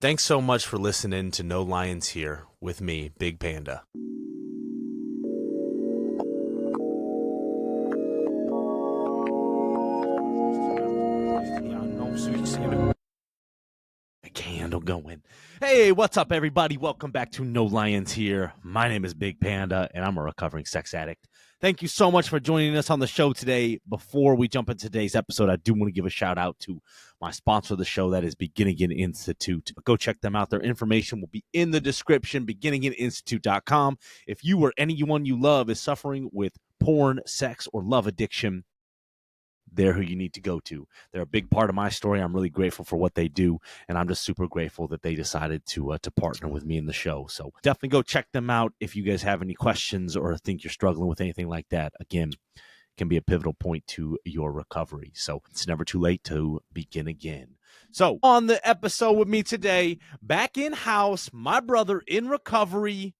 Thanks so much for listening to No Lions Here with me, Big Panda. A candle going. Hey, what's up, everybody? Welcome back to No Lions Here. My name is Big Panda, and I'm a recovering sex addict. Thank you so much for joining us on the show today. Before we jump into today's episode, I do want to give a shout out to my sponsor of the show, that is Beginning Again Institute. Go check them out. Their information will be in the description, beginningagininstitute.com. If you or anyone you love is suffering with porn, sex, or love addiction, they're who you need to go to. They're a big part of my story. I'm really grateful for what they do, and I'm just super grateful that they decided to partner with me in the show. So definitely go check them out if you guys have any questions or think you're struggling with anything like that. Again, it can be a pivotal point to your recovery. So it's never too late to begin again. So on the episode with me today, back in house, my brother in recovery,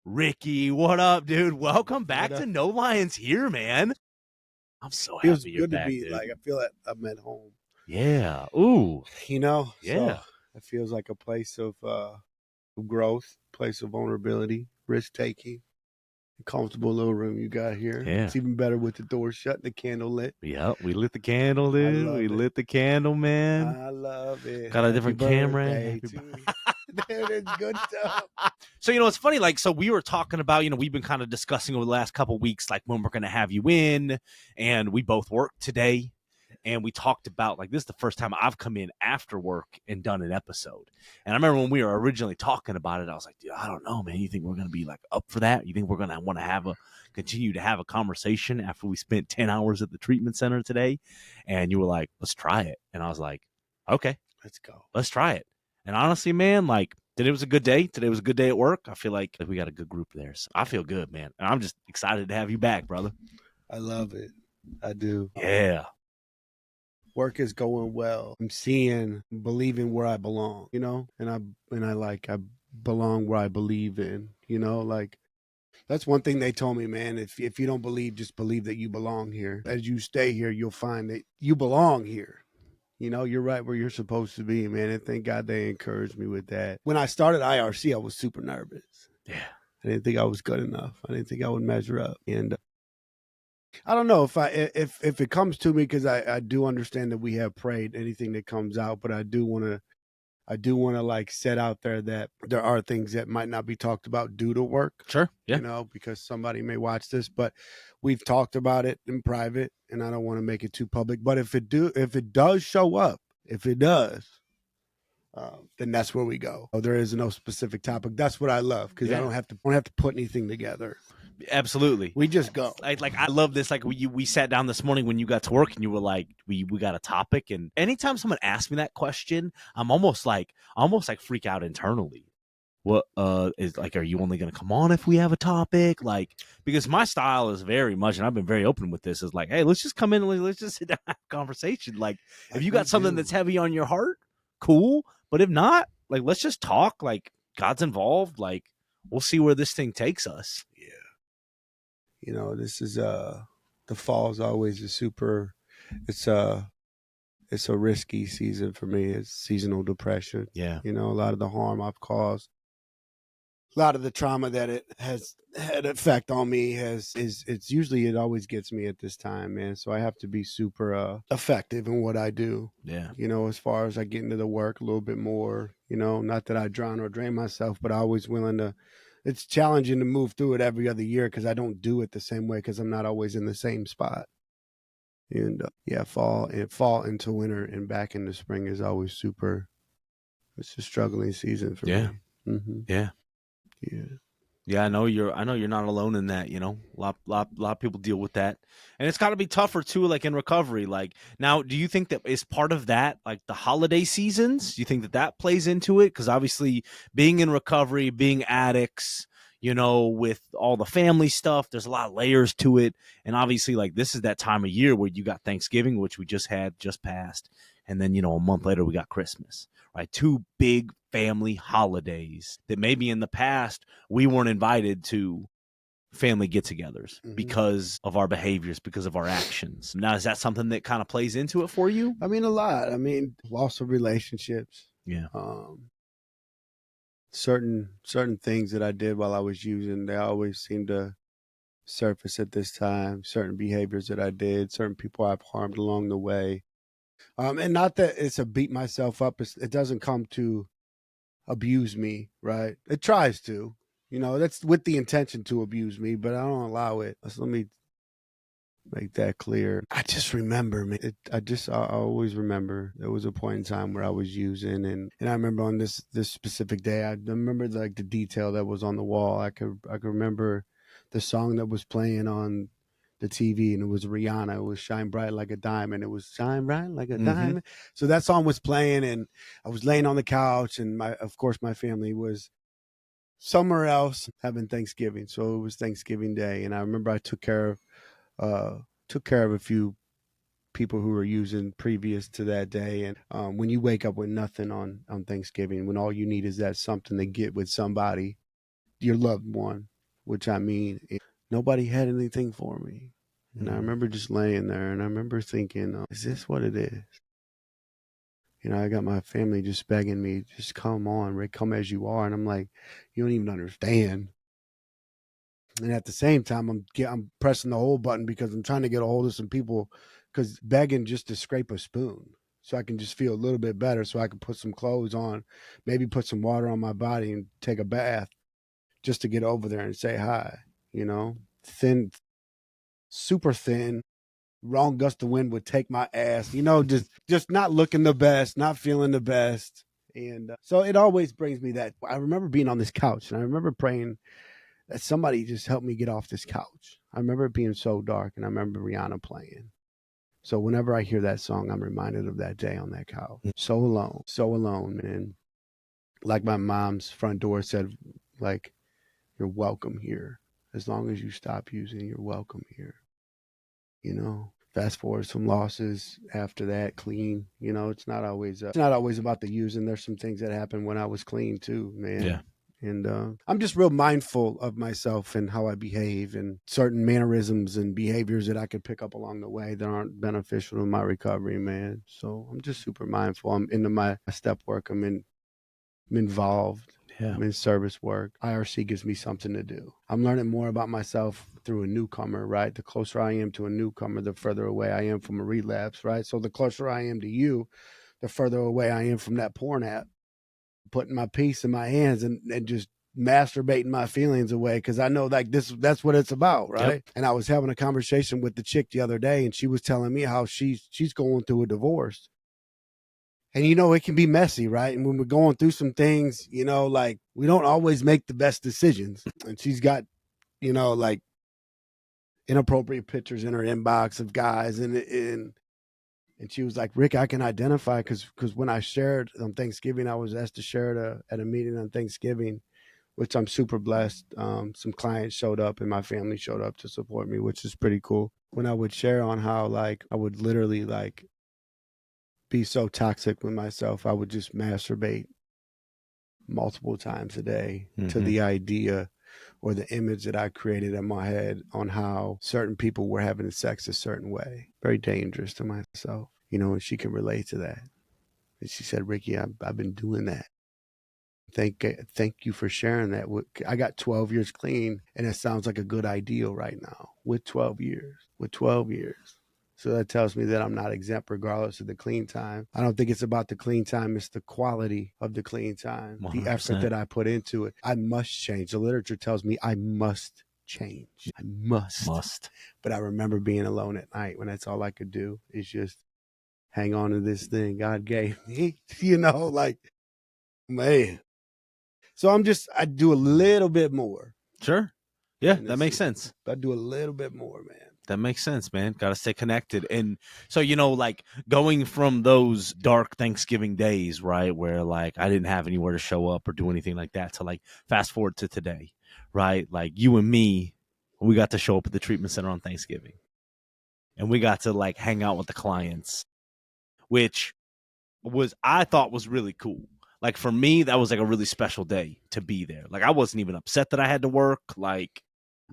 Ricky. What up, dude? Welcome back to No Lions Here, man. I'm so happy Feels you're good back, to be dude. like I feel like I'm at home. Yeah. Ooh. Yeah. Yeah. So it feels like a place of growth, place of vulnerability, risk taking. Comfortable little room you got here. Yeah. It's even better with the door shut and the candle lit. Yeah. We lit the candle, dude. We lit the candle, man. I love it. Got a different camera. Dude, it's good stuff. So, it's funny. Like, so we were talking about, we've been kind of discussing over the last couple of weeks, like when we're going to have you in, and we both work today. And we talked about, like, this is the first time I've come in after work and done an episode. And I remember when we were originally talking about it, I was like, dude, I don't know, man. You think we're going to be like up for that? You think we're going to want to continue to have a conversation after we spent 10 hours at the treatment center today? And you were like, let's try it. And I was like, okay, let's go. Let's try it. And honestly, man, like, today was a good day. Today was a good day at work. I feel like we got a good group there. So I feel good, man. And I'm just excited to have you back, brother. I love it. I do. Yeah. Work is going well. I'm believing where I belong, and I belong where I believe in, like that's one thing they told me, man. If you don't believe, just believe that you belong here. As you stay here, you'll find that you belong here. You're right where you're supposed to be, man. And thank God they encouraged me with that. When I started IRC, I was super nervous. Yeah. I didn't think I was good enough. I didn't think I would measure up. And I don't know if it comes to me, because I do understand that we have prayed anything that comes out, but I do want to like set out there that there are things that might not be talked about due to work. Sure. Yeah. Because somebody may watch this, but we've talked about it in private, and I don't want to make it too public. But if it does show up, then that's where we go. There is no specific topic. That's what I love, because I don't have to put anything together. Absolutely. We just go. Like I love this. Like we sat down this morning when you got to work, and you were like, we got a topic. And anytime someone asks me that question, I'm almost like freak out internally. What is like, are you only going to come on if we have a topic? Like, because my style is very much, and I've been very open with this, is like, hey, let's just come in and let's just sit down and have a conversation. Like, if you got something that's heavy on your heart, cool. But if not, like, let's just talk. Like, God's involved. Like, we'll see where this thing takes us. Yeah. This is the fall is always it's a risky season for me. It's seasonal depression. Yeah. A lot of the harm I've caused, a lot of the trauma that it has had effect on me it always gets me at this time, man. So I have to be super effective in what I do. Yeah. As far as I get into the work a little bit more, not that I drown or drain myself, but I'm always willing to. It's challenging to move through it every other year, because I don't do it the same way, because I'm not always in the same spot. And fall into winter and back into spring is always super. It's a struggling season for me. Mm-hmm. Yeah. Yeah, I know you're not alone in that. A lot of people deal with that, and it's got to be tougher too. Like in recovery, like now, do you think that is part of that, like the holiday seasons? Do you think that plays into it? Because obviously, being in recovery, being addicts, with all the family stuff, there's a lot of layers to it, and obviously, like this is that time of year where you got Thanksgiving, which we just passed, and then a month later we got Christmas. Right, two big family holidays that maybe in the past we weren't invited to family get-togethers because of our behaviors, because of our actions. Now, is that something that kind of plays into it for you? I mean, a lot. I mean, loss of relationships. Yeah. certain things that I did while I was using, they always seem to surface at this time. Certain behaviors that I did, certain people I've harmed along the way. And not that it's a beat myself up. It doesn't come to abuse me, right? It tries to, that's with the intention to abuse me, but I don't allow it. So let me make that clear. I just remember, man. I always remember there was a point in time where I was using, and I remember on this specific day, I remember like the detail that was on the wall. I could remember the song that was playing on the TV, and it was Rihanna. It was "Shine Bright Like a Diamond." It was "Shine Bright Like a Diamond." So that song was playing, and I was laying on the couch, and of course, my family was somewhere else having Thanksgiving. So it was Thanksgiving Day, and I remember I took care of a few people who were using previous to that day. And when you wake up with nothing on Thanksgiving, when all you need is that something to get with somebody, your loved one, which I mean, nobody had anything for me. And I remember just laying there, and I remember thinking, is this what it is? I got my family just begging me, just come on, Rick, come as you are. And I'm like, you don't even understand. And at the same time, I'm pressing the hold button because I'm trying to get a hold of some people, because begging just to scrape a spoon so I can just feel a little bit better, so I can put some clothes on, maybe put some water on my body and take a bath just to get over there and say hi. Thin, super thin. Wrong gust of wind would take my ass. Just not looking the best, not feeling the best. And so it always brings me that. I remember being on this couch, and I remember praying that somebody just helped me get off this couch. I remember it being so dark, and I remember Rihanna playing. So whenever I hear that song, I'm reminded of that day on that couch. So alone, man. Like my mom's front door said, like, you're welcome here. As long as you stop using, you're welcome here. Fast forward some losses after that, clean. It's not always about the using. There's some things that happened when I was clean too, man. Yeah. And I'm just real mindful of myself and how I behave, and certain mannerisms and behaviors that I could pick up along the way that aren't beneficial to my recovery, man. So I'm just super mindful. I'm into my step work. I'm involved. Yeah. I'm in service work. IRC gives me something to do. I'm learning more about myself through a newcomer, right? The closer I am to a newcomer, the further away I am from a relapse, right? So the closer I am to you, the further away I am from that porn app. Putting my piece in my hands and just masturbating my feelings away, because I know like that's what it's about, right? Yep. And I was having a conversation with the chick the other day, and she was telling me how she's going through a divorce. And it can be messy, right? And when we're going through some things, like we don't always make the best decisions. And she's got, like inappropriate pictures in her inbox of guys, and she was like, Rick, I can identify, because when I shared on Thanksgiving, I was asked to share at a meeting on Thanksgiving, which I'm super blessed. Some clients showed up and my family showed up to support me, which is pretty cool. When I would share on how like I would literally like be so toxic with myself, I would just masturbate multiple times a day to the idea or the image that I created in my head on how certain people were having sex a certain way. Very dangerous to myself, and she can relate to that. And she said, Ricky, I've been doing that. Thank you for sharing that. I got 12 years clean, and it sounds like a good ideal right now with 12 years. So that tells me that I'm not exempt regardless of the clean time. I don't think it's about the clean time. It's the quality of the clean time, 100%. The effort that I put into it. I must change. The literature tells me I must change. I must. But I remember being alone at night when that's all I could do is just hang on to this thing God gave me, like, man. So I do a little bit more. Sure. Yeah, that makes sense. I do a little bit more, man. That makes sense, man. Got to stay connected. And so, like going from those dark Thanksgiving days, right, where like I didn't have anywhere to show up or do anything like that, to like fast forward to today, right? Like you and me, we got to show up at the treatment center on Thanksgiving. And we got to like hang out with the clients, which I thought was really cool. Like for me, that was like a really special day to be there. Like I wasn't even upset that I had to work. Like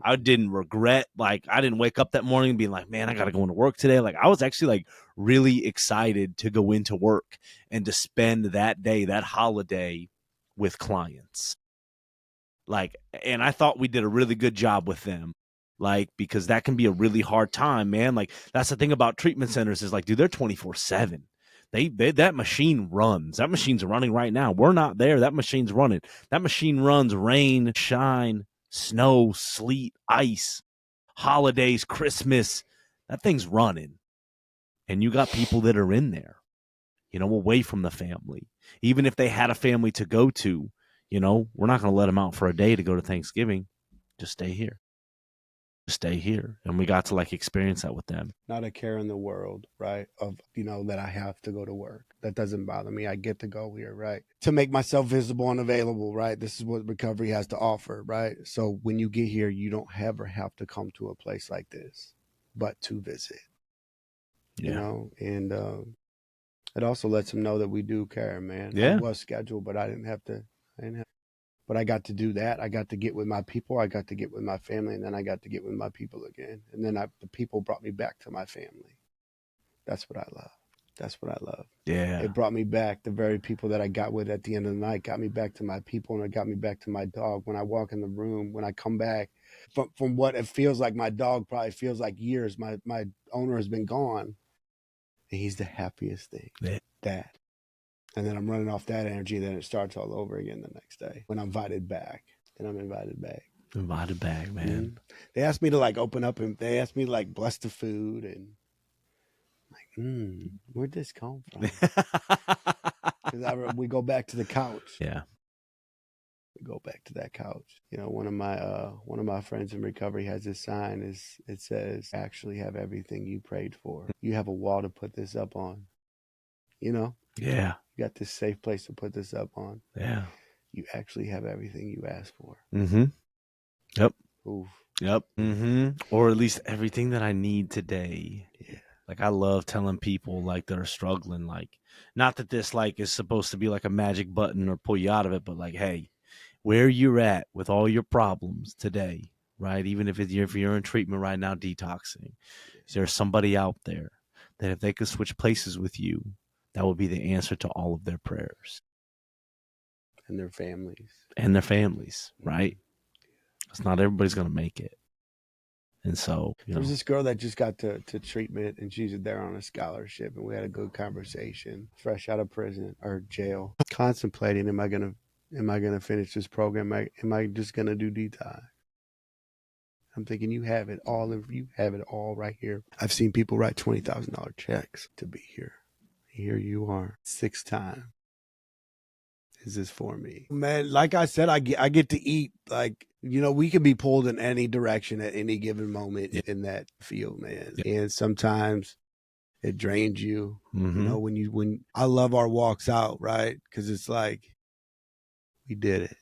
I didn't regret, like I didn't wake up that morning being like, man, I got to go into work today. Like I was actually like really excited to go into work and to spend that day, that holiday with clients. Like, and I thought we did a really good job with them. Like, because that can be a really hard time, man. Like, that's the thing about treatment centers is like, dude, they're 24/7. They that machine runs. That machine's running right now. We're not there. That machine's running. That machine runs rain, shine, snow, sleet, ice, holidays, Christmas. That thing's running. And you got people that are in there, you know, away from the family. Even if they had a family to go to, you know, we're not going to let them out for a day to go to Thanksgiving. Just stay here. Just stay here. And we got to like experience that with them. Not a care in the world, right? Of, you know, that I have to go to work. That doesn't bother me. I get to go here, right? To make myself visible and available, right? This is what recovery has to offer, right? So when you get here, you don't ever have to come to a place like this, but to visit, you know? And it also lets them know that we do care, man. Yeah. I was scheduled, but I didn't have to. But I got to do that. I got to get with my people. I got to get with my family, and then I got to get with my people again. And then the people brought me back to my family. That's what I love. That's what I love. Yeah. It brought me back. The very people that I got with at the end of the night got me back to my people, and it got me back to my dog. When I walk in the room, when I come back, from what it feels like, my dog probably feels like years. My owner has been gone, and he's the happiest thing. Yeah. That. And then I'm running off that energy. Then it starts all over again the next day when I'm invited back. And I'm invited back. Invited back, man. Mm-hmm. They asked me to like open up, and they asked me to like bless the food. And I'm like, where'd this come from? Because we go back to the couch. Yeah. We go back to that couch. You know, one of my friends in recovery has this sign. It says, "Actually have everything you prayed for. You have a wall to put this up on." You know? Yeah. You got this safe place to put this up on. Yeah. You actually have everything you asked for. Mm-hmm. Yep. Oof. Yep. Mm-hmm. Or at least everything that I need today. Yeah. Like, I love telling people like that are struggling, like, not that this like is supposed to be like a magic button or pull you out of it, but like, hey, where you're at with all your problems today, right? Even if you're in treatment right now, detoxing, there's somebody out there that if they could switch places with you, that would be the answer to all of their prayers. And their families. And their families, right? Because not everybody's going to make it. And so, there was this girl that just got to treatment, and she's there on a scholarship, and we had a good conversation, fresh out of prison or jail, contemplating, am I gonna finish this program? Am I just gonna do detox? I'm thinking, you have it all right here. I've seen people write $20,000 checks to be here. Here you are, 6 times. Is this for me? Man, like I said, I get to eat. Like, you know, we can be pulled in any direction at any given moment in that field, man. And sometimes it drains you. Mm-hmm. You know, when I love our walks out, right? Because it's like, we did it.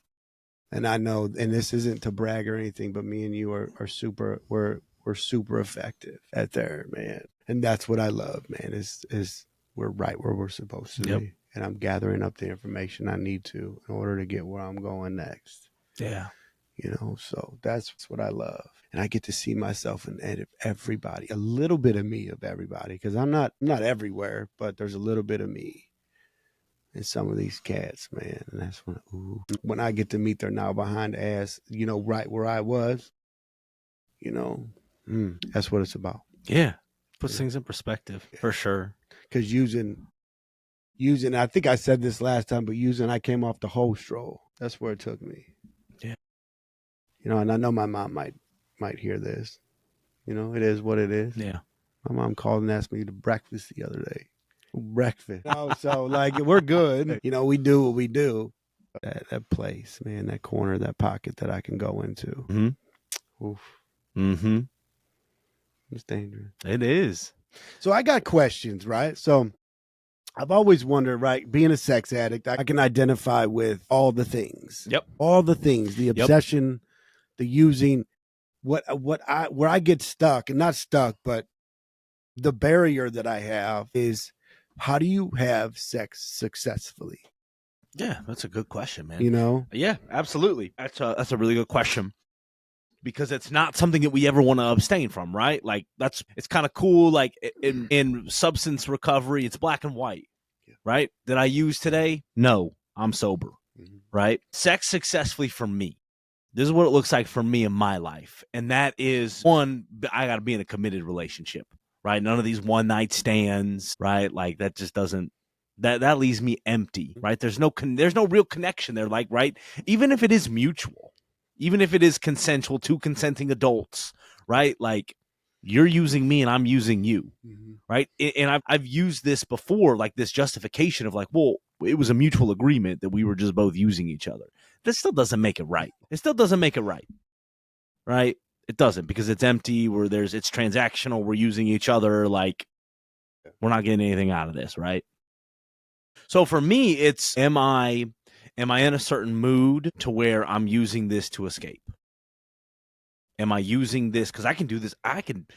And I know, and this isn't to brag or anything, but me and you are super, we're super effective at there, man. And that's what I love, man, is we're right where we're supposed to be. And I'm gathering up the information I need to in order to get where I'm going next. Yeah. You know, so that's what I love. And I get to see myself in everybody, a little bit of me of everybody, because I'm not everywhere, but there's a little bit of me in some of these cats, man. And that's when I get to meet their now behind ass, you know, right where I was, you know, that's what it's about. Yeah. Puts things in perspective, for sure. Because using, I think I said this last time, but I came off the whole stroll. That's where it took me. Yeah. You know, and I know my mom might hear this. You know, it is what it is. Yeah. My mom called and asked me to breakfast the other day. Breakfast. You know, so like, we're good. You know, we do what we do. That place, man, that corner, that pocket that I can go into. Mm-hmm. Oof. Mm-hmm. It's dangerous. It is. So I got questions, right? So I've always wondered, right, being a sex addict, I can identify with all the things. Yep. All the things, the obsession, the using, where I get stuck, and not stuck, but the barrier that I have is, how do you have sex successfully? Yeah, that's a good question, man. You know? Yeah, absolutely. That's a really good question, because it's not something that we ever want to abstain from, right? Like, it's kind of cool. Like in substance recovery, it's black and white, right? Did I use today? No, I'm sober. right? Sex successfully for me. This is what it looks like for me in my life. And that is, one, I got to be in a committed relationship, right? None of these one night stands, right? Like that just doesn't, that leaves me empty, right? There's no real connection there. Like, right. Even if it is mutual, even if it is consensual, two consenting adults, right? Like you're using me and I'm using you. Right. And I've used this before, like this justification of like, well, it was a mutual agreement that we were just both using each other. That still doesn't make it right. It still doesn't make it right. Right. It doesn't, because it's empty, it's transactional. We're using each other. Like we're not getting anything out of this. Right. So for me, it's, am I in a certain mood to where I'm using this to escape? Am I using this? Because I can do this. I can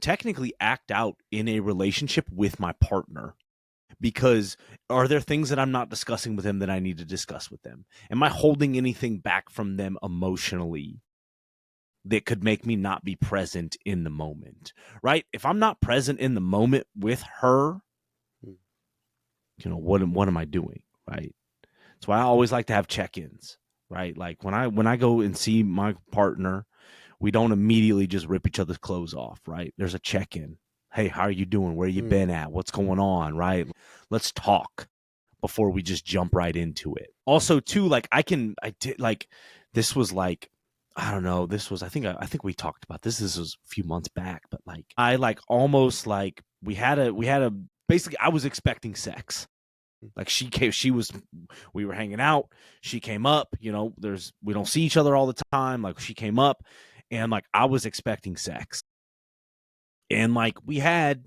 technically act out in a relationship with my partner, because are there things that I'm not discussing with them that I need to discuss with them? Am I holding anything back from them emotionally that could make me not be present in the moment? Right? If I'm not present in the moment with her, what am I doing? Right? That's why I always like to have check-ins. Right? Like when I go and see my partner, we don't immediately just rip each other's clothes off, right? There's a check-in. Hey, how are you doing? Where you been at? What's going on, right? Let's talk before we just jump right into it. Also, too, like I did like, this was like, I don't know, this was, I think we talked about this. This was a few months back, but like I like almost like we had a basically I was expecting sex. Like we were hanging out. She came up, we don't see each other all the time. Like she came up and like I was expecting sex. And like we had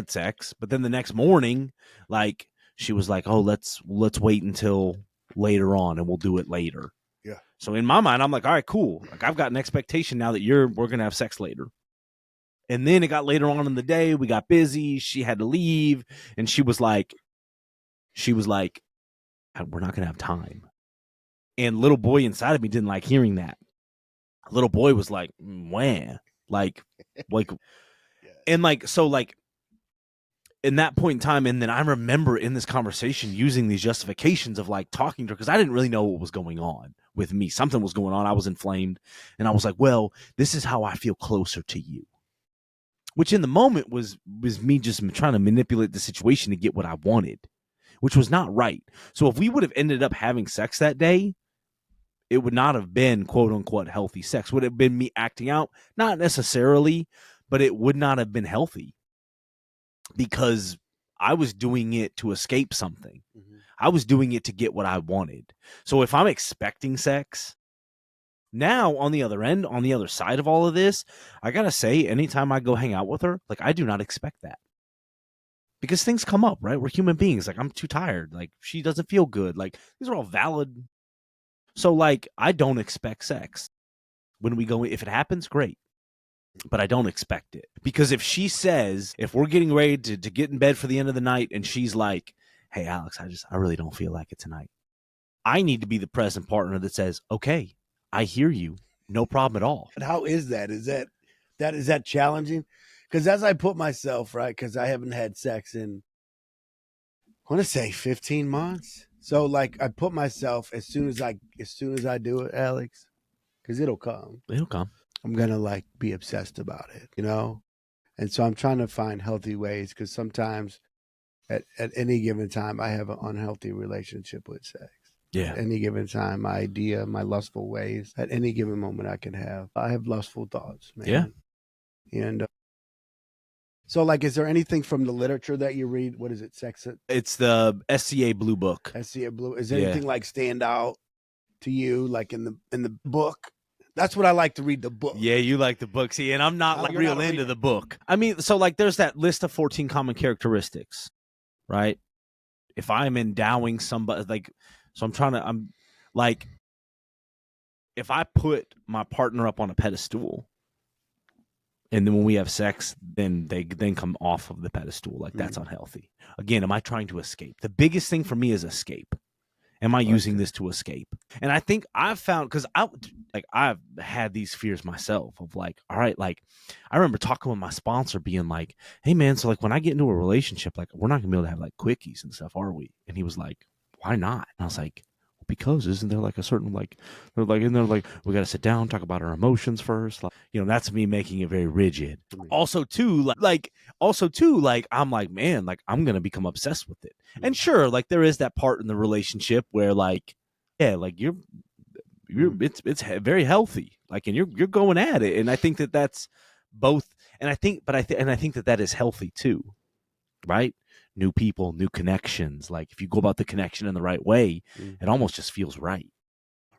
sex, but then the next morning, like she was like, "Oh, let's wait until later on and we'll do it later." Yeah. So in my mind, I'm like, "All right, cool. Like I've got an expectation now that we're going to have sex later." And then it got later on in the day, we got busy, she had to leave, and she was like, "We're not going to have time." And little boy inside of me didn't like hearing that. Little boy was like, "Wah." Like and like, so like in that point in time, and then I remember in this conversation using these justifications of like talking to her, because I didn't really know what was going on with me. Something was going on. I was inflamed, and I was like, well, this is how I feel closer to you. Which in the moment was me just trying to manipulate the situation to get what I wanted, which was not right. So if we would have ended up having sex that day, it would not have been quote unquote healthy sex. Would have been me acting out? Not necessarily, but it would not have been healthy, because I was doing it to escape something. I was doing it to get what I wanted. So if I'm expecting sex, now on the other end, on the other side of all of this, I got to say, anytime I go hang out with her, like I do not expect that. Because things come up, right? We're human beings. Like I'm too tired. Like she doesn't feel good. Like these are all valid. So like I don't expect sex. When we go, if it happens, great. But I don't expect it, because if she says, if we're getting ready to get in bed for the end of the night and she's like, "Hey Alex, I really don't feel like it tonight," I need to be the present partner that says, "Okay, I hear you, no problem at all." And how is that? Is that challenging? Because as I put myself, right, because I haven't had sex in, I want to say 15 months. So like I put myself, as soon as I do it, Alex, because it'll come. I'm gonna like be obsessed about it, And so I'm trying to find healthy ways, because sometimes at any given time I have an unhealthy relationship with sex. Yeah. At any given time, my lustful ways, at any given moment I have lustful thoughts, man. Yeah. And so like, is there anything from the literature that you read? What is it? Sex? It's the SCA Blue Book. SCA Blue. Is there anything like stand out to you, like in the book? That's what I like to read, the book. Yeah, you like the book. See, and I'm not like real into the book. I mean, so like there's that list of 14 common characteristics, right? If I'm endowing somebody, like, so I'm like, if I put my partner up on a pedestal and then when we have sex, then they then come off of the pedestal, like that's unhealthy. Again, am I trying to escape? The biggest thing for me is escape. Am I using this to escape? And I think I've found, because I've had these fears myself of like, all right, like I remember talking with my sponsor being like, "Hey man, so like when I get into a relationship, like we're not gonna be able to have like quickies and stuff, are we?" And he was like, "Why not?" And I was like, Because isn't there like a certain like they're like and they're like we got to sit down, talk about our emotions first. Like, that's me making it very rigid. Also too like I'm like, man, like I'm gonna become obsessed with it. And sure, like there is that part in the relationship where like, yeah, like you're it's very healthy, like, and you're going at it, and I think that that's both, and I think that is healthy too, right? New people, new connections. Like if you go about the connection in the right way, it almost just feels right.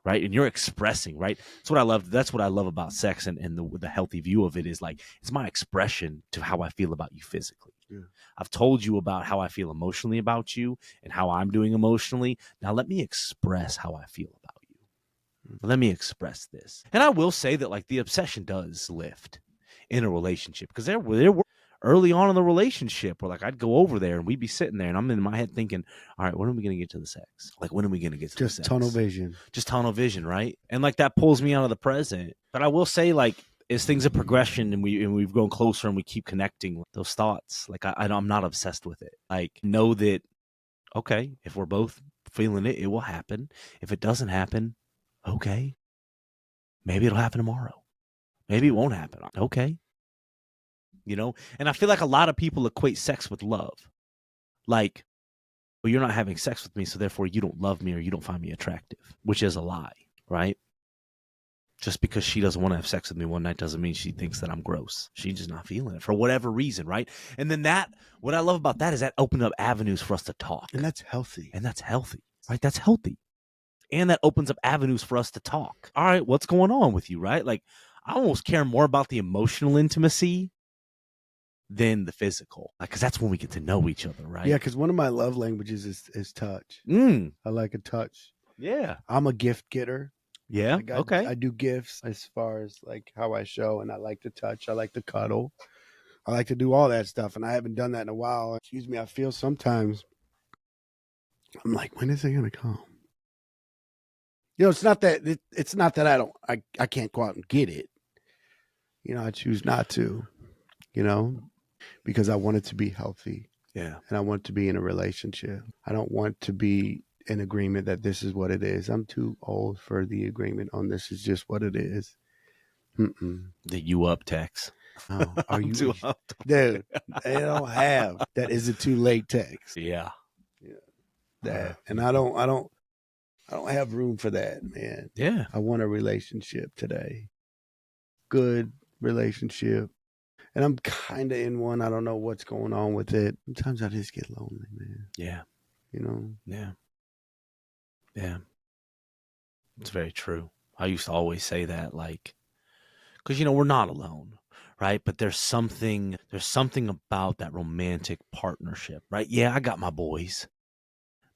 Right. And you're expressing, right? That's what I love. That's what I love about sex, and the healthy view of it is like, it's my expression to how I feel about you physically. Yeah. I've told you about how I feel emotionally about you and how I'm doing emotionally. Now let me express how I feel about you. Let me express this. And I will say that like the obsession does lift in a relationship, because there were early on in the relationship where like I'd go over there and we'd be sitting there and I'm in my head thinking, all right, when are we going to get to the sex? Like, when are we going to get to the sex? Just tunnel vision. Just tunnel vision, right? And like that pulls me out of the present. But I will say, like, as things of progression and we've grown closer and we keep connecting those thoughts, like I'm not obsessed with it. Like, know that, okay, if we're both feeling it, it will happen. If it doesn't happen, okay, maybe it'll happen tomorrow. Maybe it won't happen. Okay. And I feel like a lot of people equate sex with love. Like, well, you're not having sex with me, so therefore you don't love me or you don't find me attractive, which is a lie, right? Just because she doesn't want to have sex with me one night doesn't mean she thinks that I'm gross. She's just not feeling it for whatever reason, right? And then what I love about that is that opened up avenues for us to talk. And that's healthy. Right? That's healthy. And that opens up avenues for us to talk. All right, what's going on with you, right? Like, I almost care more about the emotional intimacy than the physical, because that's when we get to know each other, right? Yeah, because one of my love languages is touch. I like a touch. Yeah. I'm a gift getter. Yeah. Like Okay. I do gifts as far as like how I show, and I like to touch. I like to cuddle. I like to do all that stuff, and I haven't done that in a while. Excuse me. I feel sometimes I'm like, when is it gonna come? It's not that I can't go out and get it. I choose not to. Because I want it to be healthy. Yeah. And I want to be in a relationship. I don't want to be in agreement that this is what it is. I'm too old for the agreement on this is just what it is. The you up text. No, are you too up? Dude, they don't have that. Is it too late text? Yeah. That. And I don't have room for that, man. Yeah. I want a relationship today. Good relationship. And I'm kind of in one. I don't know what's going on with it. Sometimes I just get lonely, man. Yeah. Yeah. Yeah. It's very true. I used to always say that, like, because, we're not alone, right? But there's something about that romantic partnership, right? Yeah, I got my boys.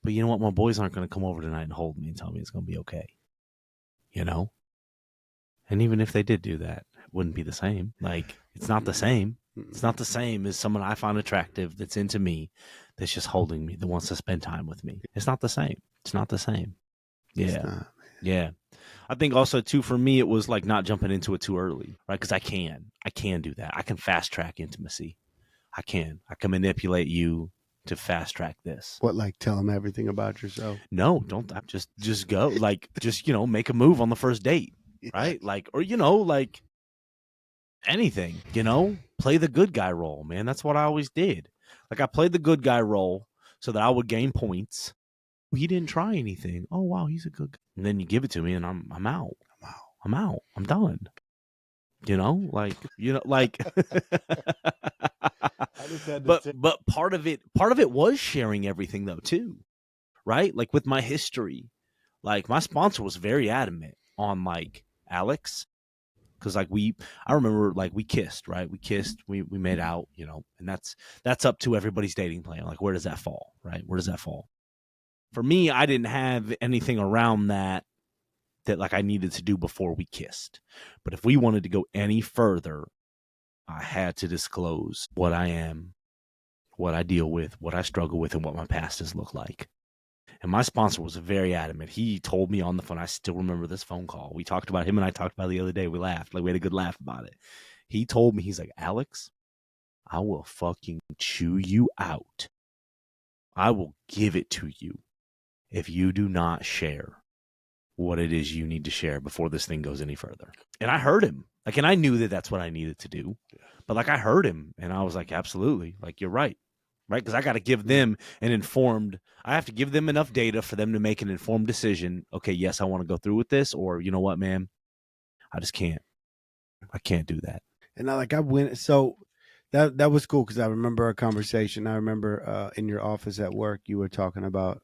But you know what? My boys aren't going to come over tonight and hold me and tell me it's going to be okay. And even if they did do that, it wouldn't be the same. Like, it's not the same. It's not the same as someone I find attractive that's into me, that's just holding me, that wants to spend time with me. It's not the same. It's not the same. Yeah. Yeah. I think also, too, for me, it was like not jumping into it too early, right? Because I can do that. I can fast track intimacy. I can manipulate you to fast track this. What, like tell them everything about yourself? No, don't. Just go. Like, just, make a move on the first date. Yeah. Right? Like, or, like anything, play the good guy role, man. That's what I always did. Like, I played the good guy role so that I would gain points. He didn't try anything. Oh, wow, he's a good guy. And then you give it to me and I'm out. I'm done. Like, but part of it was sharing everything though, too. Right? Like with my history, like my sponsor was very adamant on like, Alex, because like I remember like we kissed, right? We made out, and that's up to everybody's dating plan. Like, where does that fall, right? Where does that fall? For me, I didn't have anything around that like I needed to do before we kissed. But if we wanted to go any further, I had to disclose what I am, what I deal with, what I struggle with, and what my past has looked like. And my sponsor was very adamant. He told me on the phone, I still remember this phone call. We talked about him and I talked about it the other day. We laughed. Like, we had a good laugh about it. He told me, he's like, Alex, I will fucking chew you out. I will give it to you. if you do not share what it is you need to share before this thing goes any further. And I heard him. Like, and I knew that that's what I needed to do. But like, I heard him and I was like, absolutely. Like, you're right. Right. Because I got to give them I have to give them enough data for them to make an informed decision. Okay, yes, I want to go through with this. Or, you know what, man? I just can't. I can't do that. And I went, so that was cool because I remember a conversation. I remember in your office at work, you were talking about,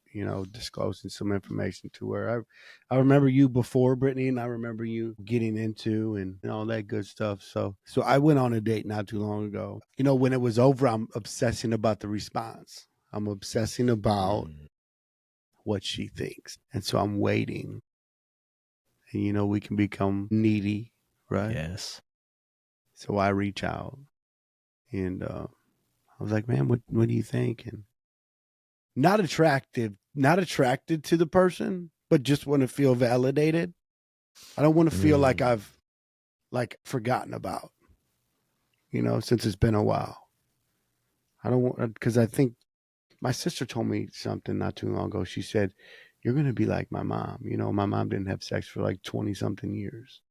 disclosing some information to her. I remember you before Brittany, and I remember you getting into and all that good stuff. So I went on a date not too long ago. When it was over, I'm obsessing about the response. I'm obsessing about what she thinks. And so I'm waiting. And, we can become needy, right? Yes. So I reach out and I was like, man, what do you think? And not attracted to the person, but just want to feel validated. I don't want to feel like I've forgotten about, since it's been a while. I don't want, because I think my sister told me something not too long ago. She said, you're going to be like my mom. My mom didn't have sex for like 20 something years.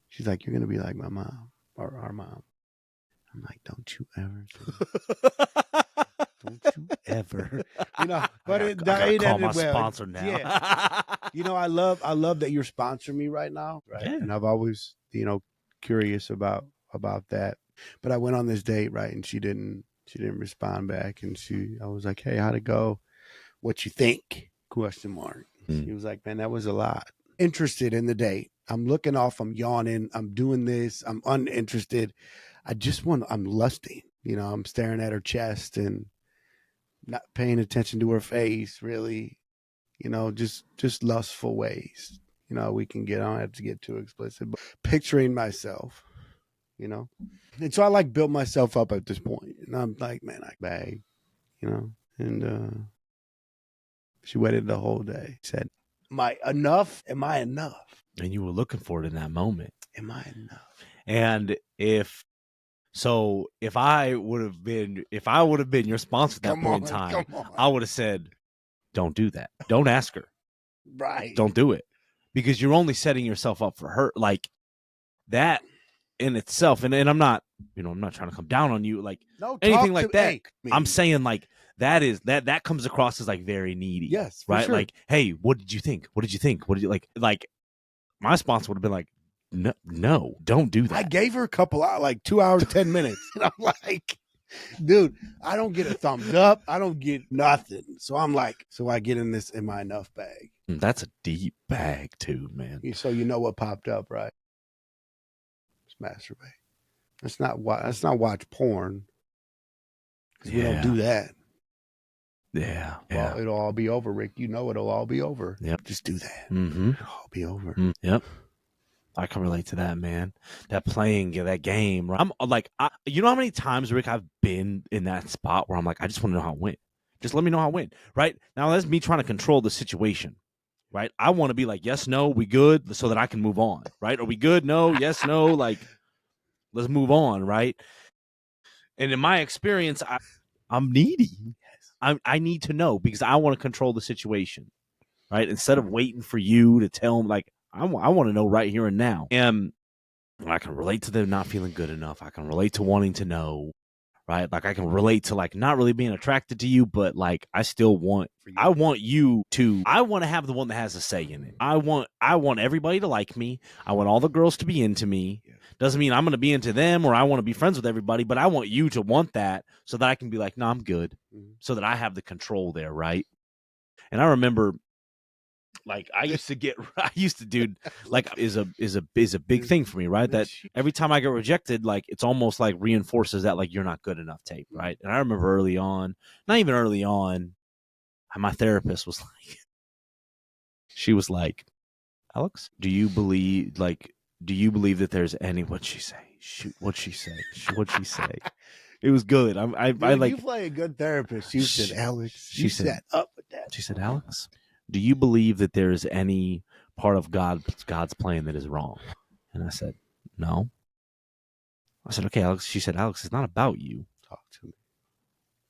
She's like, you're going to be like my mom or our mom. I'm like, don't you ever. Don't you ever. But I gotta call my sponsor now. Yeah. I love that you're sponsoring me right now. Right. Yeah. And I've always, curious about that. But I went on this date, right? And she didn't respond back. And I was like, hey, how'd it go? What you think? ? She was like, man, that was a lot. Interested in the date. I'm looking off. I'm yawning. I'm doing this. I'm uninterested. I'm lusting. I'm staring at her chest and not paying attention to her face, really. Just lustful ways. We can I don't have to get too explicit, but picturing myself, And so I built myself up at this point. And I'm like, man, I bag, and she waited the whole day. Said, am I enough? And you were looking for it in that moment. Am I enough? And if I would have been your sponsor at that point in time, I would have said, don't do that. Don't ask her. Right. Don't do it. Because you're only setting yourself up for her. Like that in itself. And I'm not, I'm not trying to come down on you, like anything like that. I'm saying like that comes across as like very needy. Yes. Right. Sure. Like, hey, what did you think? What did you think? What did you like my sponsor would have been like, no, don't do that. I gave her a couple hours, like 2 hours, 10 minutes. And I'm like, dude, I don't get a thumbs up. I don't get nothing. So I'm like, I get in this am I enough bag. That's a deep bag too, man. So what popped up, right? It's masturbate. Let's not watch porn. Because we don't do that. Yeah. Well, it'll all be over, Rick. It'll all be over. Yep. Just do that. Mm-hmm. It'll all be over. Yep. I can relate to that, man. That playing that game. I'm like, you know how many times, Rick, I've been in that spot where I'm like, I just want to know how it went. Just let me know how it went. Right now, that's me trying to control the situation. Right. I want to be like, yes, no, we good, so that I can move on. Right. Are we good? No. Yes, no. Like, let's move on. Right. And in my experience, I'm needy. I need to know because I want to control the situation. Right. Instead of waiting for you to tell them, like, I want to know right here and now. And I can relate to them not feeling good enough. I can relate to wanting to know, right? Like I can relate to like not really being attracted to you, but like I want to have the one that has a say in it. I want everybody to like me. I want all the girls to be into me. Doesn't mean I'm going to be into them or I want to be friends with everybody, but I want you to want that so that I can be like, no, I'm good. So that I have the control there, right? And I remember like I used to, dude, like is a big thing for me, right? That every time I get rejected, like it's almost like reinforces that like you're not good enough tape, right? And I remember early on, not even early on, my therapist was like, she was like, Alex, do you believe that there's any, what'd she say? Shoot, what'd she say? It was good. I like, you play a good therapist. She said, Alex, she said, up with that. She said, Alex, do you believe that there's any part of God's plan that is wrong? And I said, no. I said, okay, Alex. She said, Alex, it's not about you. Talk to me.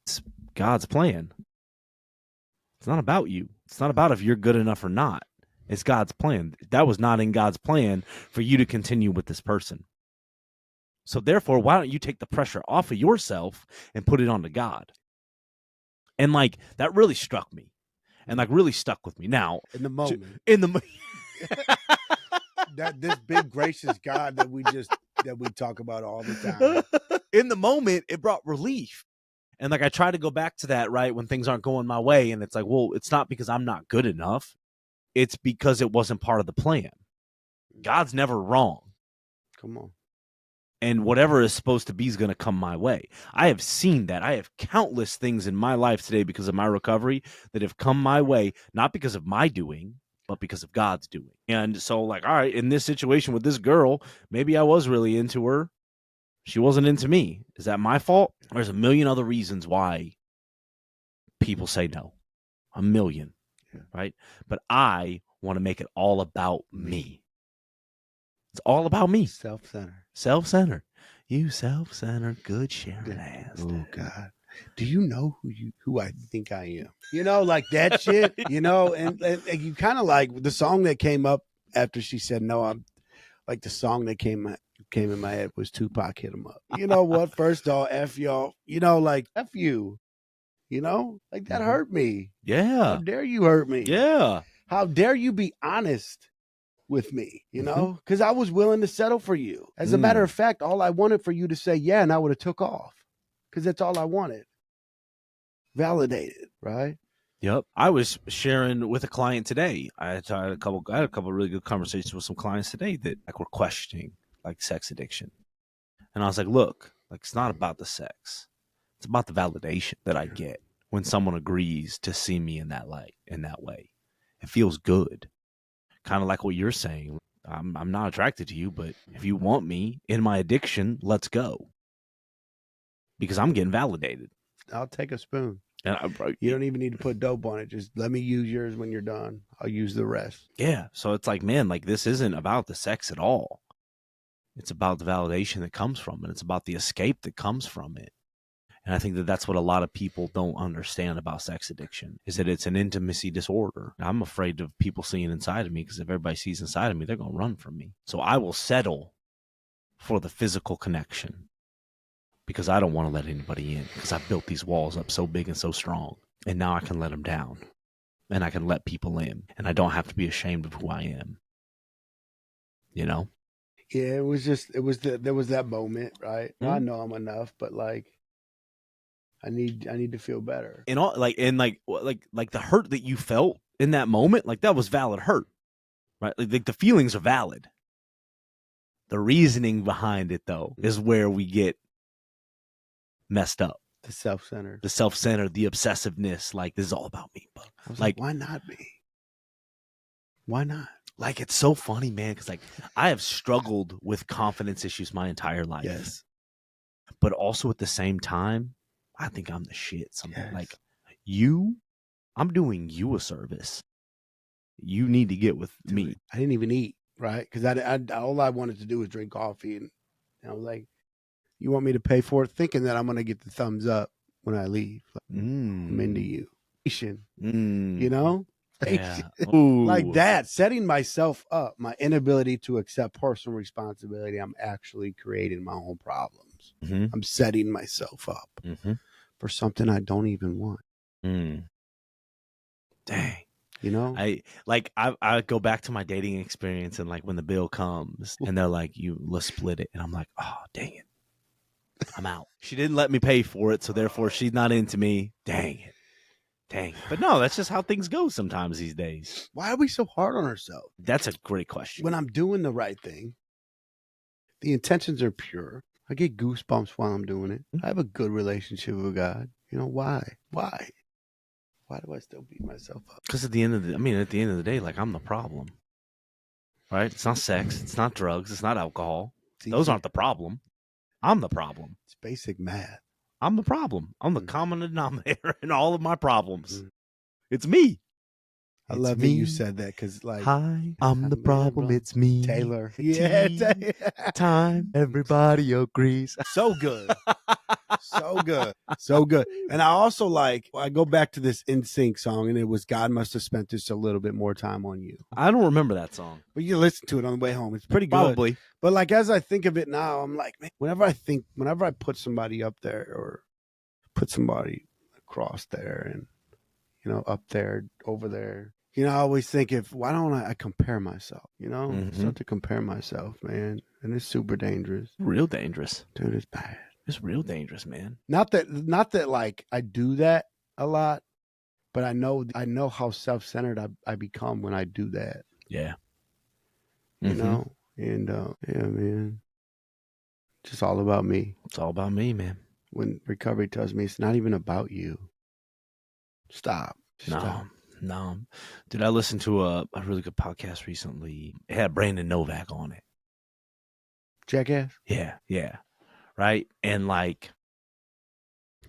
It's God's plan. It's not about you. It's not about if you're good enough or not. It's God's plan. That was not in God's plan for you to continue with this person. So therefore, why don't you take the pressure off of yourself and put it onto God? And like that really struck me and like really stuck with me. Now, in the moment, that this big gracious God that we talk about all the time. In the moment, it brought relief. And like I try to go back to that, right, when things aren't going my way. And it's like, well, it's not because I'm not good enough. It's because it wasn't part of the plan. God's never wrong. Come on. And whatever is supposed to be is going to come my way. I have seen that. I have countless things in my life today because of my recovery that have come my way, not because of my doing, but because of God's doing. And so like, all right, in this situation with this girl, maybe I was really into her. She wasn't into me. Is that my fault? There's a million other reasons why people say no. A million, right? But I want to make it all about me. It's all about me. Self-centered. Self-centered. You self-centered, good sharing ass. Oh, God. Do you know who I think I am? You know, like that shit, you know, and you kind of like the song that came up after she said no. I'm like the song that came in my head was Tupac Hit 'Em Up. You know what? First of all, F y'all. You know, like F you. You know, like that hurt me. Yeah. How dare you hurt me? Yeah. How dare you be honest with me? You know, because I was willing to settle for you. As a matter of fact, all I wanted for you to say yeah, and I would have took off because that's all I wanted. Validated, right? Yep. I was sharing with a client today. I had a couple really good conversations with some clients today that like were questioning like sex addiction. And I was like, look, like it's not about the sex. It's about the validation that I get when someone agrees to see me in that light, in that way. It feels good. Kind of like what you're saying. I'm not attracted to you, but if you want me in my addiction, let's go. Because I'm getting validated. I'll take a spoon. And you don't even need to put dope on it. Just let me use yours when you're done. I'll use the rest. Yeah. So it's like, man, like this isn't about the sex at all. It's about the validation that comes from it. It's about the escape that comes from it. And I think that that's what a lot of people don't understand about sex addiction is that it's an intimacy disorder. I'm afraid of people seeing inside of me because if everybody sees inside of me, they're going to run from me. So I will settle for the physical connection because I don't want to let anybody in because I've built these walls up so big and so strong. And now I can let them down and I can let people in and I don't have to be ashamed of who I am. You know? Yeah, there was that moment, right? Mm-hmm. I know I'm enough, but like, I need to feel better. And all like the hurt that you felt in that moment, like that was valid hurt, right? Like the feelings are valid. The reasoning behind it, though, is where we get messed up. The self-centered, the obsessiveness. Like this is all about me. But I was like, why not me? Why not? Like it's so funny, man. Because like I have struggled with confidence issues my entire life. Yes, but also at the same time. I think I'm the shit. Something like you, I'm doing you a service. You need to get with me. I didn't even eat, right? Because I all I wanted to do was drink coffee. And I was like, you want me to pay for it? Thinking that I'm going to get the thumbs up when I leave. Like, I'm into you. You know? Yeah. Like that, setting myself up, my inability to accept personal responsibility. I'm actually creating my own problems. Mm-hmm. I'm setting myself up for something I don't even want. Dang. You know? I go back to my dating experience and like when the bill comes and they're like, let's split it. And I'm like, oh, dang it. I'm out. She didn't let me pay for it. So therefore she's not into me. Dang it. But no, that's just how things go sometimes these days. Why are we so hard on ourselves? That's a great question. When I'm doing the right thing, the intentions are pure. I get goosebumps while I'm doing it. I have a good relationship with God. You know, why? Why do I still beat myself up? Because at the end of the day, like I'm the problem, right? It's not sex. It's not drugs. It's not alcohol. Those aren't the problem. I'm the problem. It's basic math. I'm the problem. I'm the common denominator in all of my problems. It's me. I love that you said that because, like, hi, I'm the problem. It's me, Taylor. Yeah, time. Everybody agrees. So good. So good. So good. And I also I go back to this NSYNC song, and it was God Must Have Spent Just a Little Bit More Time on You. I don't remember that song. But you listen to it on the way home. It's pretty good. Probably. But like as I think of it now, I'm like, man, whenever I put somebody up there or put somebody across there and, up there, over there, I always think why don't I compare myself, start to compare myself, man. And it's super dangerous. Real dangerous. Dude, it's bad. It's real dangerous, man. Not that like I do that a lot, but I know how self-centered I become when I do that. Yeah. You know? And yeah, man. Just all about me. It's all about me, man. When recovery tells me it's not even about you. Stop. Stop. No. Dude, I listened to a really good podcast recently. It had Brandon Novak on it. Jackass? Yeah. Right? And like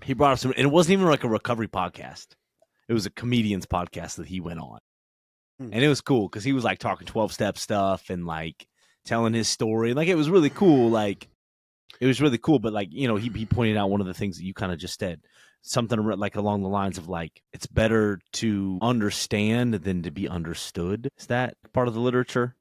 he brought up and it wasn't even like a recovery podcast. It was a comedian's podcast that he went on. And it was cool because he was like talking 12-step stuff and like telling his story. Like it was really cool. Like it was really cool. But like, he pointed out one of the things that you kind of just said. Something like along the lines of like, it's better to understand than to be understood. Is that part of the literature?